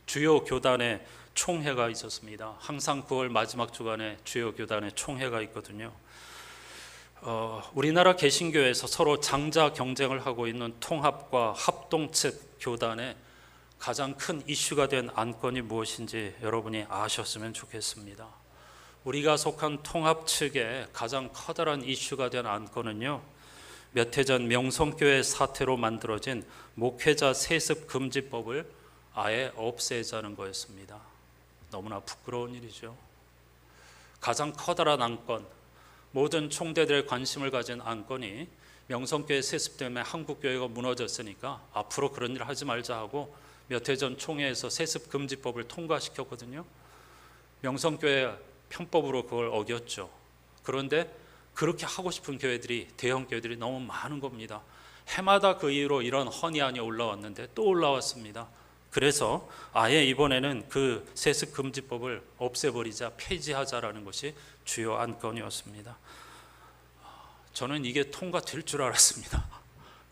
[SPEAKER 1] 주요 교단의 총회가 있었습니다. 항상 9월 마지막 주간에 주요 교단의 총회가 있거든요. 우리나라 개신교에서 서로 장자 경쟁을 하고 있는 통합과 합동 측 교단의 가장 큰 이슈가 된 안건이 무엇인지 여러분이 아셨으면 좋겠습니다. 우리가 속한 통합 측의 가장 커다란 이슈가 된 안건은요, 몇 해 전 명성교회 사태로 만들어진 목회자 세습 금지법을 아예 없애자는 거였습니다. 너무나 부끄러운 일이죠. 가장 커다란 안건, 모든 총대들의 관심을 가진 안건이 명성교회 세습 때문에 한국교회가 무너졌으니까 앞으로 그런 일 하지 말자 하고 몇 해 전 총회에서 세습 금지법을 통과시켰거든요. 명성교회 편법으로 그걸 어겼죠. 그런데 그렇게 하고 싶은 교회들이, 대형 교회들이 너무 많은 겁니다. 해마다 그 이후로 이런 헌의안이 올라왔는데 또 올라왔습니다. 그래서 아예 이번에는 그 세습 금지법을 없애버리자, 폐지하자라는 것이 주요 안건이었습니다. 저는 이게 통과될 줄 알았습니다.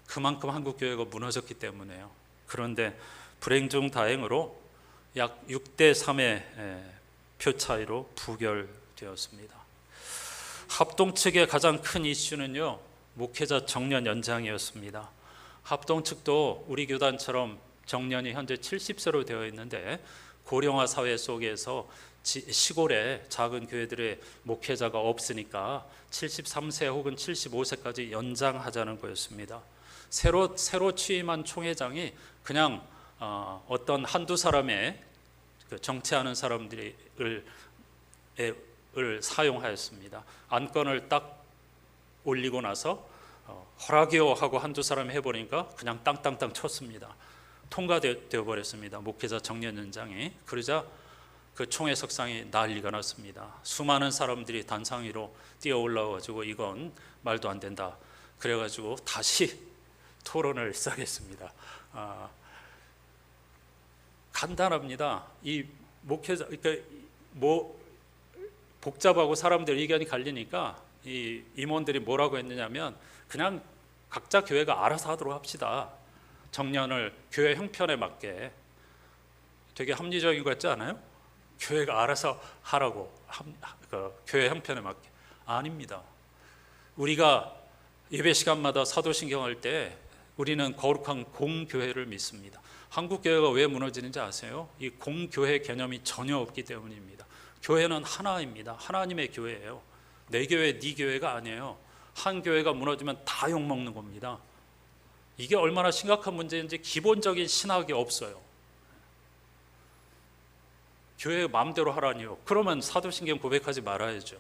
[SPEAKER 1] 그만큼 한국교회가 무너졌기 때문에요. 그런데 불행 중 다행으로 약 6대 3의 표 차이로 부결되었습니다. 합동 측의 가장 큰 이슈는요, 목회자 정년 연장이었습니다. 합동 측도 우리 교단처럼 정년이 현재 70세로 되어 있는데 고령화 사회 속에서 시골에 작은 교회들의 목회자가 없으니까 73세 혹은 75세까지 연장하자는 거였습니다. 새로 취임한 총회장이 그냥 어떤 한두 사람의 정치하는 사람들을 사용하였습니다. 안건을 딱 올리고 나서 허락이요 하고 한두 사람이 해보니까 그냥 땅땅땅 쳤습니다. 통과되어 버렸습니다. 목회자 정년 연장이. 그러자 그 총회석상에 난리가 났습니다. 수많은 사람들이 단상 위로 뛰어 올라와가지고 이건 말도 안 된다. 그래가지고 다시 토론을 시작했습니다. 간단합니다. 이 목회자, 그러니까 복잡하고 사람들 의견이 갈리니까 이 임원들이 뭐라고 했느냐면 그냥 각자 교회가 알아서 하도록 합시다. 정년을 교회 형편에 맞게. 되게 합리적인 것 같지 않아요? 교회가 알아서 하라고, 교회 형편에 맞게. 아닙니다. 우리가 예배 시간마다 사도신경 할 때 우리는 거룩한 공교회를 믿습니다. 한국 교회가 왜 무너지는지 아세요? 이 공교회 개념이 전혀 없기 때문입니다. 교회는 하나입니다. 하나님의 교회예요. 내 교회, 네 교회가 아니에요. 한 교회가 무너지면 다 욕먹는 겁니다. 이게 얼마나 심각한 문제인지 기본적인 신학이 없어요. 교회 마음대로 하라니요. 그러면 사도신경 고백하지 말아야죠.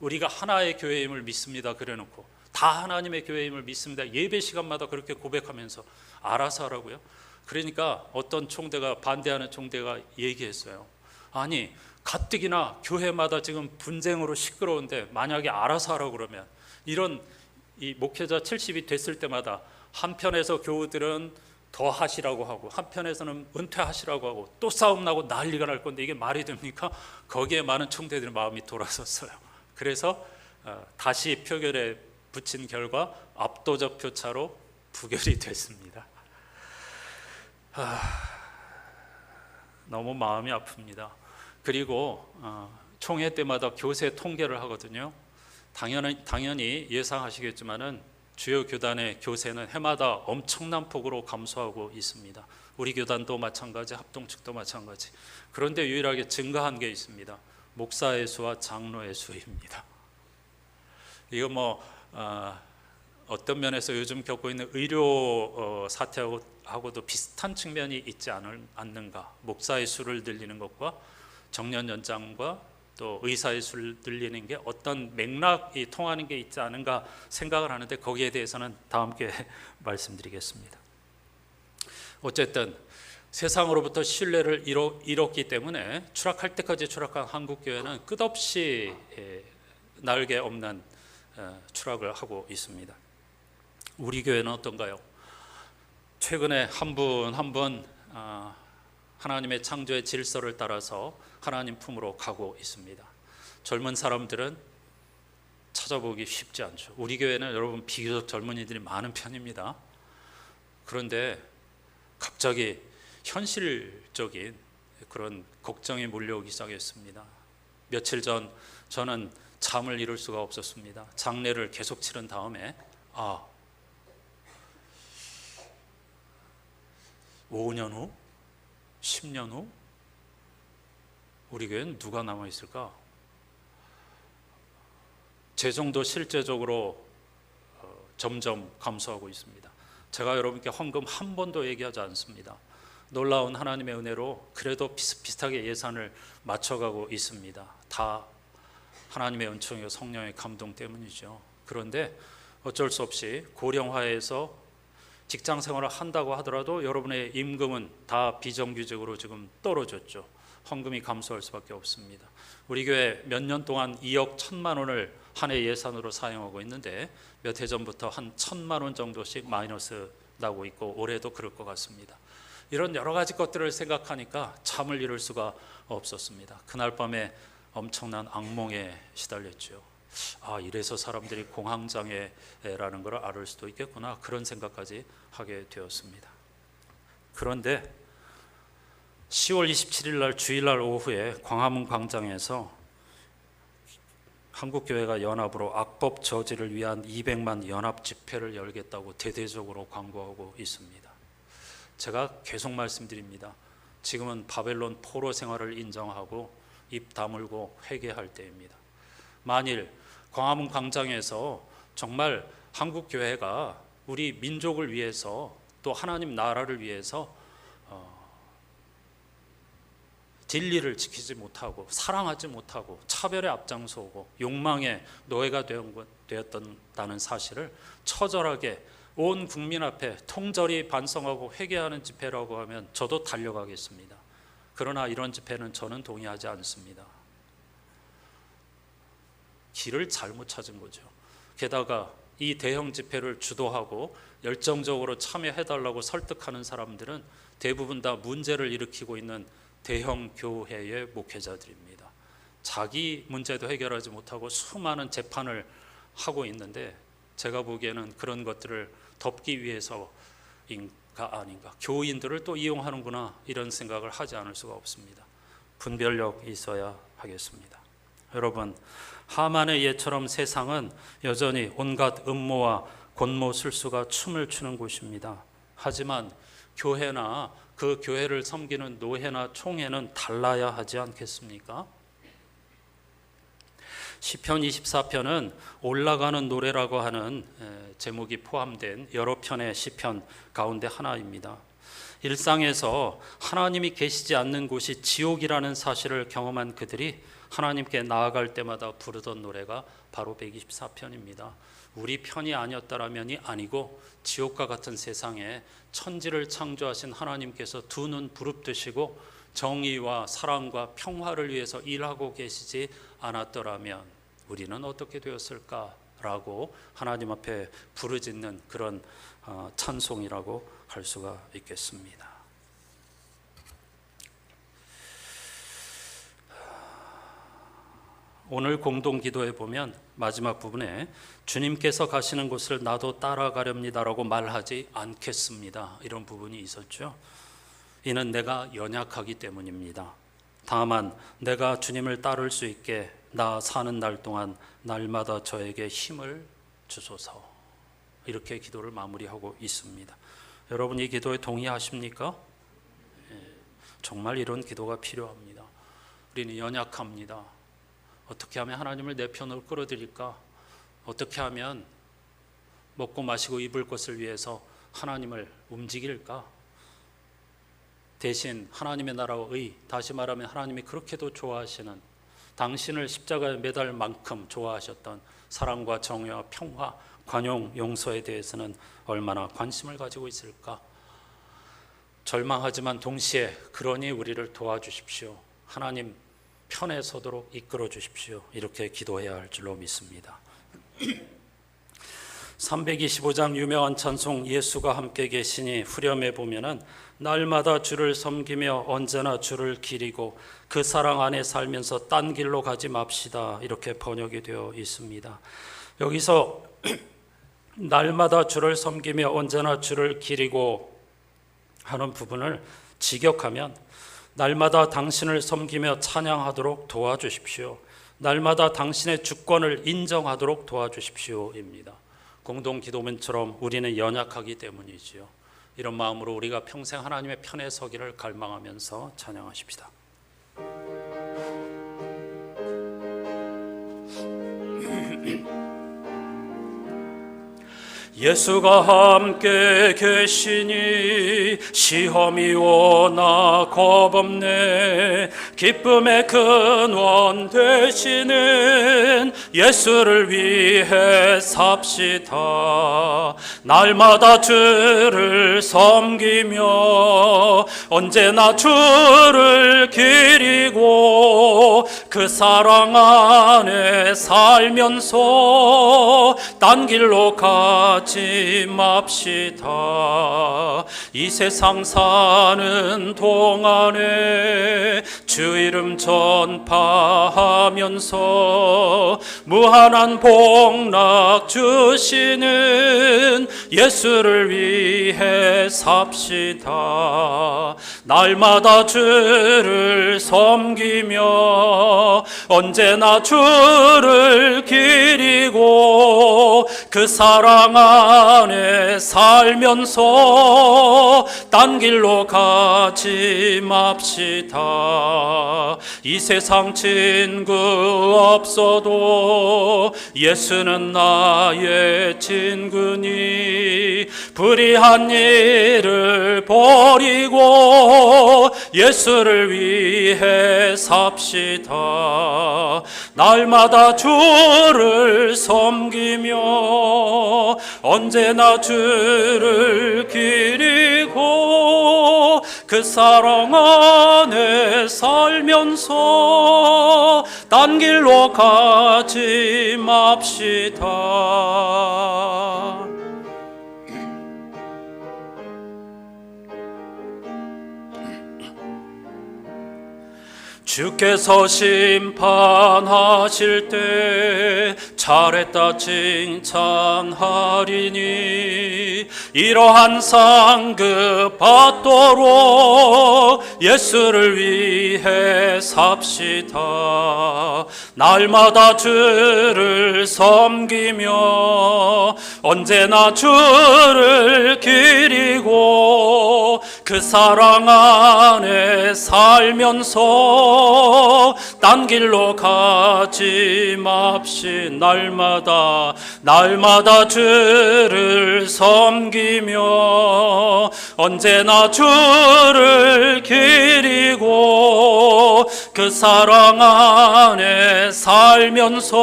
[SPEAKER 1] 우리가 하나의 교회임을 믿습니다. 그래놓고 다 하나님의 교회임을 믿습니다. 예배 시간마다 그렇게 고백하면서 알아서 하라고요. 그러니까 어떤 총대가, 반대하는 총대가 얘기했어요. 아니 가뜩이나 교회마다 지금 분쟁으로 시끄러운데 만약에 알아서 하라고 그러면, 이런 이 목회자 70이 됐을 때마다 한편에서 교우들은 더 하시라고 하고 한편에서는 은퇴하시라고 하고 또 싸움 나고 난리가 날 건데 이게 말이 됩니까? 거기에 많은 총대들의 마음이 돌아섰어요. 그래서 다시 표결에 붙인 결과 압도적 표차로 부결이 됐습니다. 너무 마음이 아픕니다. 그리고 총회 때마다 교세 통계를 하거든요. 당연히 예상하시겠지만은 주요 교단의 교세는 해마다 엄청난 폭으로 감소하고 있습니다. 우리 교단도 마찬가지, 합동측도 마찬가지. 그런데 유일하게 증가한 게 있습니다. 목사의 수와 장로의 수입니다. 이거 어떤 면에서 요즘 겪고 있는 의료 사태하고도 비슷한 측면이 있지 않는가. 목사의 수를 늘리는 것과 정년 연장과 또 의사의 수를 늘리는 게 어떤 맥락이 통하는 게 있지 않은가 생각을 하는데, 거기에 대해서는 다음 기회에 말씀드리겠습니다. 어쨌든 세상으로부터 신뢰를 잃었기 때문에 추락할 때까지 추락한 한국교회는 끝없이 날개 없는 추락을 하고 있습니다. 우리 교회는 어떤가요? 최근에 한 분 한 분 하나님의 창조의 질서를 따라서 하나님 품으로 가고 있습니다. 젊은 사람들은 찾아보기 쉽지 않죠. 우리 교회는 여러분 비교적 젊은이들이 많은 편입니다. 그런데 갑자기 현실적인 그런 걱정이 몰려오기 시작했습니다. 며칠 전 저는 잠을 이룰 수가 없었습니다. 장례를 계속 치른 다음에 5년 후? 10년 후? 우리 교회는 누가 남아 있을까? 재정도 실제적으로 점점 감소하고 있습니다. 제가 여러분께 헌금 한 번도 얘기하지 않습니다. 놀라운 하나님의 은혜로 그래도 비슷비슷하게 예산을 맞춰가고 있습니다. 다 하나님의 은총이고 성령의 감동 때문이죠. 그런데 어쩔 수 없이 고령화에서 직장 생활을 한다고 하더라도 여러분의 임금은 다 비정규직으로 지금 떨어졌죠. 헌금이 감소할 수밖에 없습니다. 우리 교회 몇 년 동안 2억 1천만 원을 한 해 예산으로 사용하고 있는데 몇 해 전부터 한 1,000만 원 정도씩 마이너스 나고 있고 올해도 그럴 것 같습니다. 이런 여러 가지 것들을 생각하니까 잠을 이룰 수가 없었습니다. 그날 밤에 엄청난 악몽에 시달렸죠. 이래서 사람들이 공황장애라는 걸 알을 수도 있겠구나, 그런 생각까지 하게 되었습니다. 그런데 10월 27일 날 주일날 오후에 광화문 광장에서 한국교회가 연합으로 악법 저지를 위한 200만 연합 집회를 열겠다고 대대적으로 광고하고 있습니다. 제가 계속 말씀드립니다. 지금은 바벨론 포로 생활을 인정하고 입 다물고 회개할 때입니다. 만일 광화문 광장에서 정말 한국교회가 우리 민족을 위해서 또 하나님 나라를 위해서 진리를 지키지 못하고 사랑하지 못하고 차별에 앞장서고 욕망의 노예가 되었다는 사실을 처절하게 온 국민 앞에 통절히 반성하고 회개하는 집회라고 하면 저도 달려가겠습니다. 그러나 이런 집회는 저는 동의하지 않습니다. 길을 잘못 찾은 거죠. 게다가 이 대형 집회를 주도하고 열정적으로 참여해달라고 설득하는 사람들은 대부분 다 문제를 일으키고 있는 대형 교회의 목회자들입니다. 자기 문제도 해결하지 못하고 수많은 재판을 하고 있는데 제가 보기에는 그런 것들을 덮기 위해서인가 아닌가, 교인들을 또 이용하는구나, 이런 생각을 하지 않을 수가 없습니다. 분별력이 있어야 하겠습니다. 여러분, 하만의 예처럼 세상은 여전히 온갖 음모와 권모술수가 춤을 추는 곳입니다. 하지만 교회나 그 교회를 섬기는 노회나 총회는 달라야 하지 않겠습니까? 시편 24편은 올라가는 노래라고 하는 제목이 포함된 여러 편의 시편 가운데 하나입니다. 일상에서 하나님이 계시지 않는 곳이 지옥이라는 사실을 경험한 그들이 하나님께 나아갈 때마다 부르던 노래가 바로 124편입니다. 우리 편이 아니었다라면이 아니고 지옥과 같은 세상에 천지를 창조하신 하나님께서 두 눈 부릅뜨시고 정의와 사랑과 평화를 위해서 일하고 계시지 않았더라면 우리는 어떻게 되었을까라고 하나님 앞에 부르짖는 그런 찬송이라고 할 수가 있겠습니다. 오늘 공동기도에 보면 마지막 부분에 주님께서 가시는 곳을 나도 따라가렵니다라고 말하지 않겠습니다, 이런 부분이 있었죠. 이는 내가 연약하기 때문입니다. 다만 내가 주님을 따를 수 있게 나 사는 날 동안 날마다 저에게 힘을 주소서, 이렇게 기도를 마무리하고 있습니다. 여러분, 이 기도에 동의하십니까? 정말 이런 기도가 필요합니다. 우리는 연약합니다. 어떻게 하면 하나님을 내 편으로 끌어들일까? 어떻게 하면 먹고 마시고 입을 것을 위해서 하나님을 움직일까? 대신 하나님의 나라와 의, 다시 말하면 하나님이 그렇게도 좋아하시는, 당신을 십자가에 매달 만큼 좋아하셨던 사랑과 정의와 평화, 관용, 용서에 대해서는 얼마나 관심을 가지고 있을까? 절망하지만 동시에 그러니 우리를 도와주십시오. 하나님 편에 서도록 이끌어 주십시오. 이렇게 기도해야 할 줄로 믿습니다. 325장 유명한 찬송 예수가 함께 계시니 후렴에 보면은 날마다 주를 섬기며 언제나 주를 기리고 그 사랑 안에 살면서 딴 길로 가지 맙시다, 이렇게 번역이 되어 있습니다. 여기서 날마다 주를 섬기며 언제나 주를 기리고 하는 부분을 직역하면 날마다 당신을 섬기며 찬양하도록 도와주십시오. 날마다 당신의 주권을 인정하도록 도와주십시오입니다. 공동기도문처럼 우리는 연약하기 때문이지요. 이런 마음으로 우리가 평생 하나님의 편에 서기를 갈망하면서 찬양하십시다. 예수가 함께 계시니 시험이 오나 겁없네. 기쁨의 근원 되시는 예수를 위해 삽시다. 날마다 주를 섬기며 언제나 주를 기리고 그 사랑 안에 살면서 딴 길로 가지 가지 맙시다. 이 세상 사는 동안에 주 이름 전파하면서 무한한 복락 주시는 예수를 위해 삽시다. 날마다 주를 섬기며 언제나 주를 기리고 그 사랑 안에 살면서 딴 길로 가지 맙시다. 이 세상 친구 없어도 예수는 나의 친구니 불의한 일을 버리고 예수를 위해 삽시다. 날마다 주를 섬기며 언제나 주를 기리고 그 사랑 안에 살면서 딴 길로 가지 맙시다. 주께서 심판하실 때 잘했다 칭찬하리니 이러한 상급 받도록 예수를 위해 삽시다. 날마다 주를 섬기며 언제나 주를 기리고 그 사랑 안에 살면서 딴 길로 가지 맙시. 날마다 주를 섬기며 언제나 주를 기리고 그 사랑 안에 살면서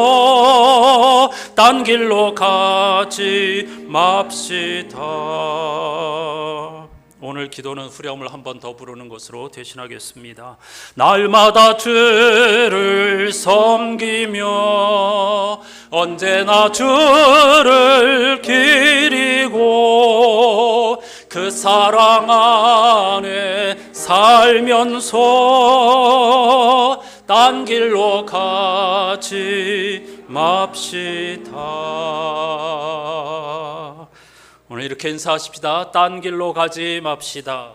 [SPEAKER 1] 딴 길로 가지 맙시다. 오늘 기도는 후렴을 한 번 더 부르는 것으로 대신하겠습니다. 날마다 주를 섬기며 언제나 주를 기리고 그 사랑 안에 살면서 딴 길로 가지 맙시다. 오늘 이렇게 인사하십시다. 딴 길로 가지 맙시다.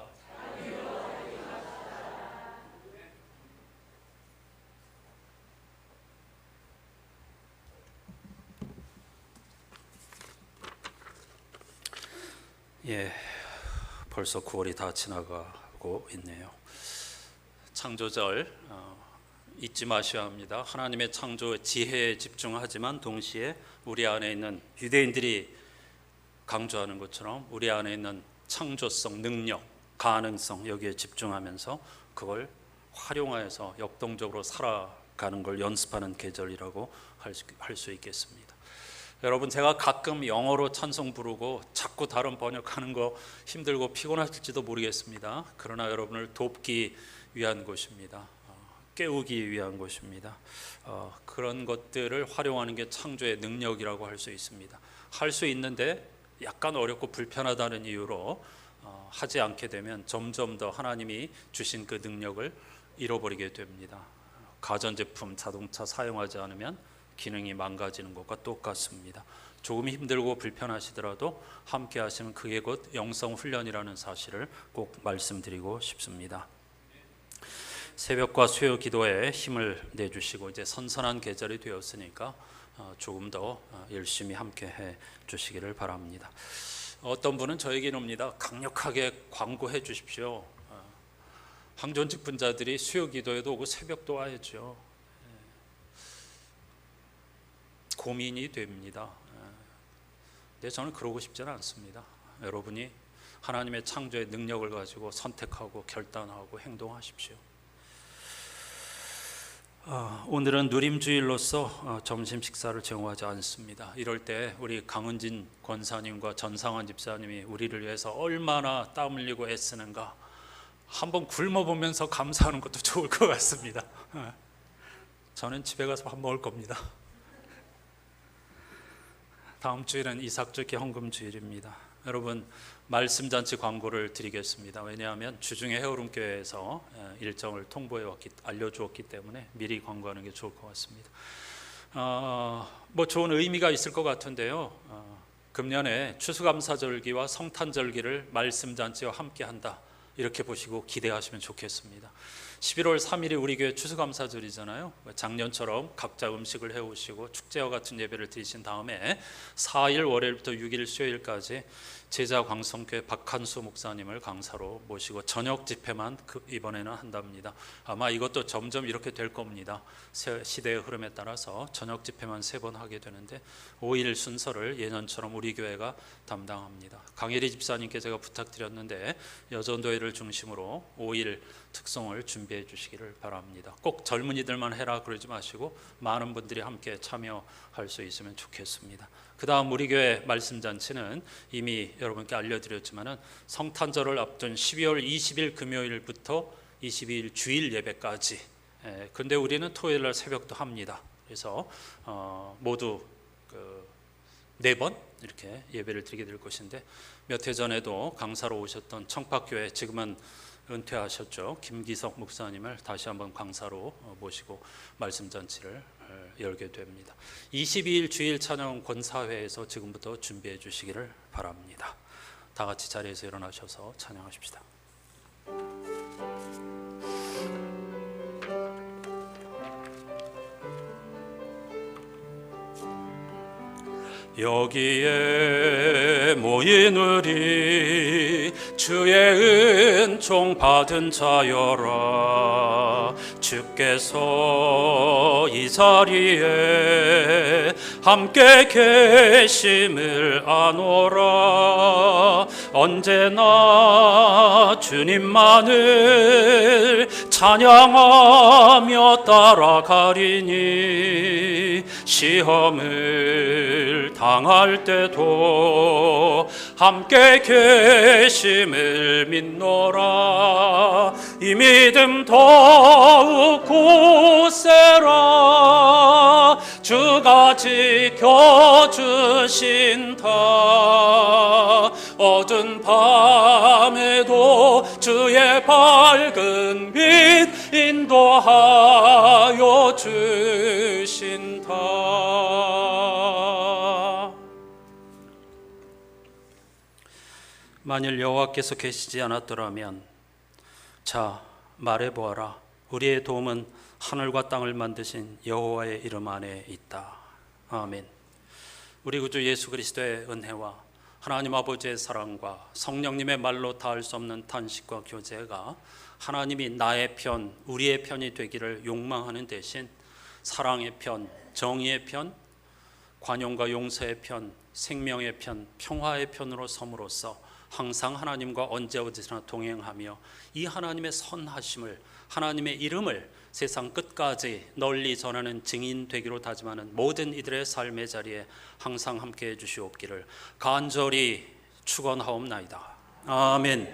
[SPEAKER 1] 예, 벌써 9월이 다 지나가고 있네요. 창조절 잊지 마셔야 합니다. 하나님의 창조 지혜에 집중하지만 동시에 우리 안에 있는 유대인들이 강조하는 것처럼 우리 안에 있는 창조성, 능력, 가능성 여기에 집중하면서 그걸 활용하여서 역동적으로 살아가는 걸 연습하는 계절이라고 할 수 있겠습니다. 여러분, 제가 가끔 영어로 찬송 부르고 자꾸 다른 번역하는 거 힘들고 피곤하실지도 모르겠습니다. 그러나 여러분을 돕기 위한 것입니다. 깨우기 위한 것입니다. 그런 것들을 활용하는 게 창조의 능력이라고 할 수 있습니다. 할 수 있는데 약간 어렵고 불편하다는 이유로 하지 않게 되면 점점 더 하나님이 주신 그 능력을 잃어버리게 됩니다. 가전제품, 자동차 사용하지 않으면 기능이 망가지는 것과 똑같습니다. 조금 힘들고 불편하시더라도 함께 하시면 그게 곧 영성 훈련이라는 사실을 꼭 말씀드리고 싶습니다. 새벽과 수요 기도에 힘을 내주시고 이제 선선한 계절이 되었으니까 조금 더 열심히 함께 해 주시기를 바랍니다. 어떤 분은 저에게 옵니다. 강력하게 광고해 주십시오. 항존직 분자들이 수요 기도에도 오고 새벽도 와야죠. 고민이 됩니다. 근데 저는 그러고 싶지는 않습니다. 여러분이 하나님의 창조의 능력을 가지고 선택하고 결단하고 행동하십시오. 오늘은 누림주일로서 점심 식사를 제공하지 않습니다. 이럴 때 우리 강은진 권사님과 전상환 집사님이 우리를 위해서 얼마나 땀 흘리고 애쓰는가 한번 굶어보면서 감사하는 것도 좋을 것 같습니다. 저는 집에 가서 밥 먹을 겁니다. 다음 주일은 이삭주기 헌금주일입니다. 여러분 말씀잔치 광고를 드리겠습니다. 왜냐하면 주중에 해오름교회에서 일정을 알려주었기 때문에 미리 광고하는 게 좋을 것 같습니다. 뭐 좋은 의미가 있을 것 같은데요. 금년에 추수감사절기와 성탄절기를 말씀잔치와 함께한다 이렇게 보시고 기대하시면 좋겠습니다. 11월 3일이 우리 교회 추수감사절이잖아요. 작년처럼 각자 음식을 해오시고 축제와 같은 예배를 드리신 다음에 4일 월요일부터 6일 수요일까지 제자광성교회 박한수 목사님을 강사로 모시고 저녁 집회만 이번에는 한답니다. 아마 이것도 점점 이렇게 될 겁니다. 시대의 흐름에 따라서 저녁 집회만 3번 하게 되는데 5일 순서를 예년처럼 우리 교회가 담당합니다. 강혜리 집사님께 제가 부탁드렸는데 여전도회를 중심으로 5일 특송을 준비해 주시기를 바랍니다. 꼭 젊은이들만 해라 그러지 마시고 많은 분들이 함께 참여할 수 있으면 좋겠습니다. 그 다음 우리 교회 말씀잔치는 이미 여러분께 알려드렸지만은 성탄절을 앞둔 12월 20일 금요일부터 22일 주일 예배까지. 근데 우리는 토요일날 새벽도 합니다. 그래서 모두 4번 이렇게 예배를 드리게 될 것인데 몇 해 전에도 강사로 오셨던 청파교회 지금은 은퇴하셨죠. 김기석 목사님을 다시 한번 강사로 모시고 말씀잔치를 열게 됩니다. 22일 주일 찬양 권사회에서 지금부터 준비해 주시기를 바랍니다. 다 같이 자리에서 일어나셔서 찬양하십시다. 여기에 모인 우리 주의 은총 받은 자여라. 주께서 이 자리에 함께 계심을 아노라. 언제나 주님만을 찬양하며 따라가리니 시험을 당할 때도 함께 계심을 믿노라. 이 믿음 더욱 굳세라. 주가 지켜주신다. 어두운 밤에도 주의 밝은 빛 인도하여 주신다. 만일 여호와께서 계시지 않았더라면 자 말해보아라. 우리의 도움은 하늘과 땅을 만드신 여호와의 이름 안에 있다. 아멘. 우리 구주 예수 그리스도의 은혜와 하나님 아버지의 사랑과 성령님의 말로 닿을 수 없는 탄식과 교제가 하나님이 나의 편, 우리의 편이 되기를 욕망하는 대신 사랑의 편, 정의의 편, 관용과 용서의 편, 생명의 편, 평화의 편으로 섬으로써 항상 하나님과 언제 어디서나 동행하며 이 하나님의 선하심을, 하나님의 이름을 세상 끝까지 널리 전하는 증인 되기로 다짐하는 모든 이들의 삶의 자리에 항상 함께해 주시옵기를 간절히 축원하옵나이다. 아멘.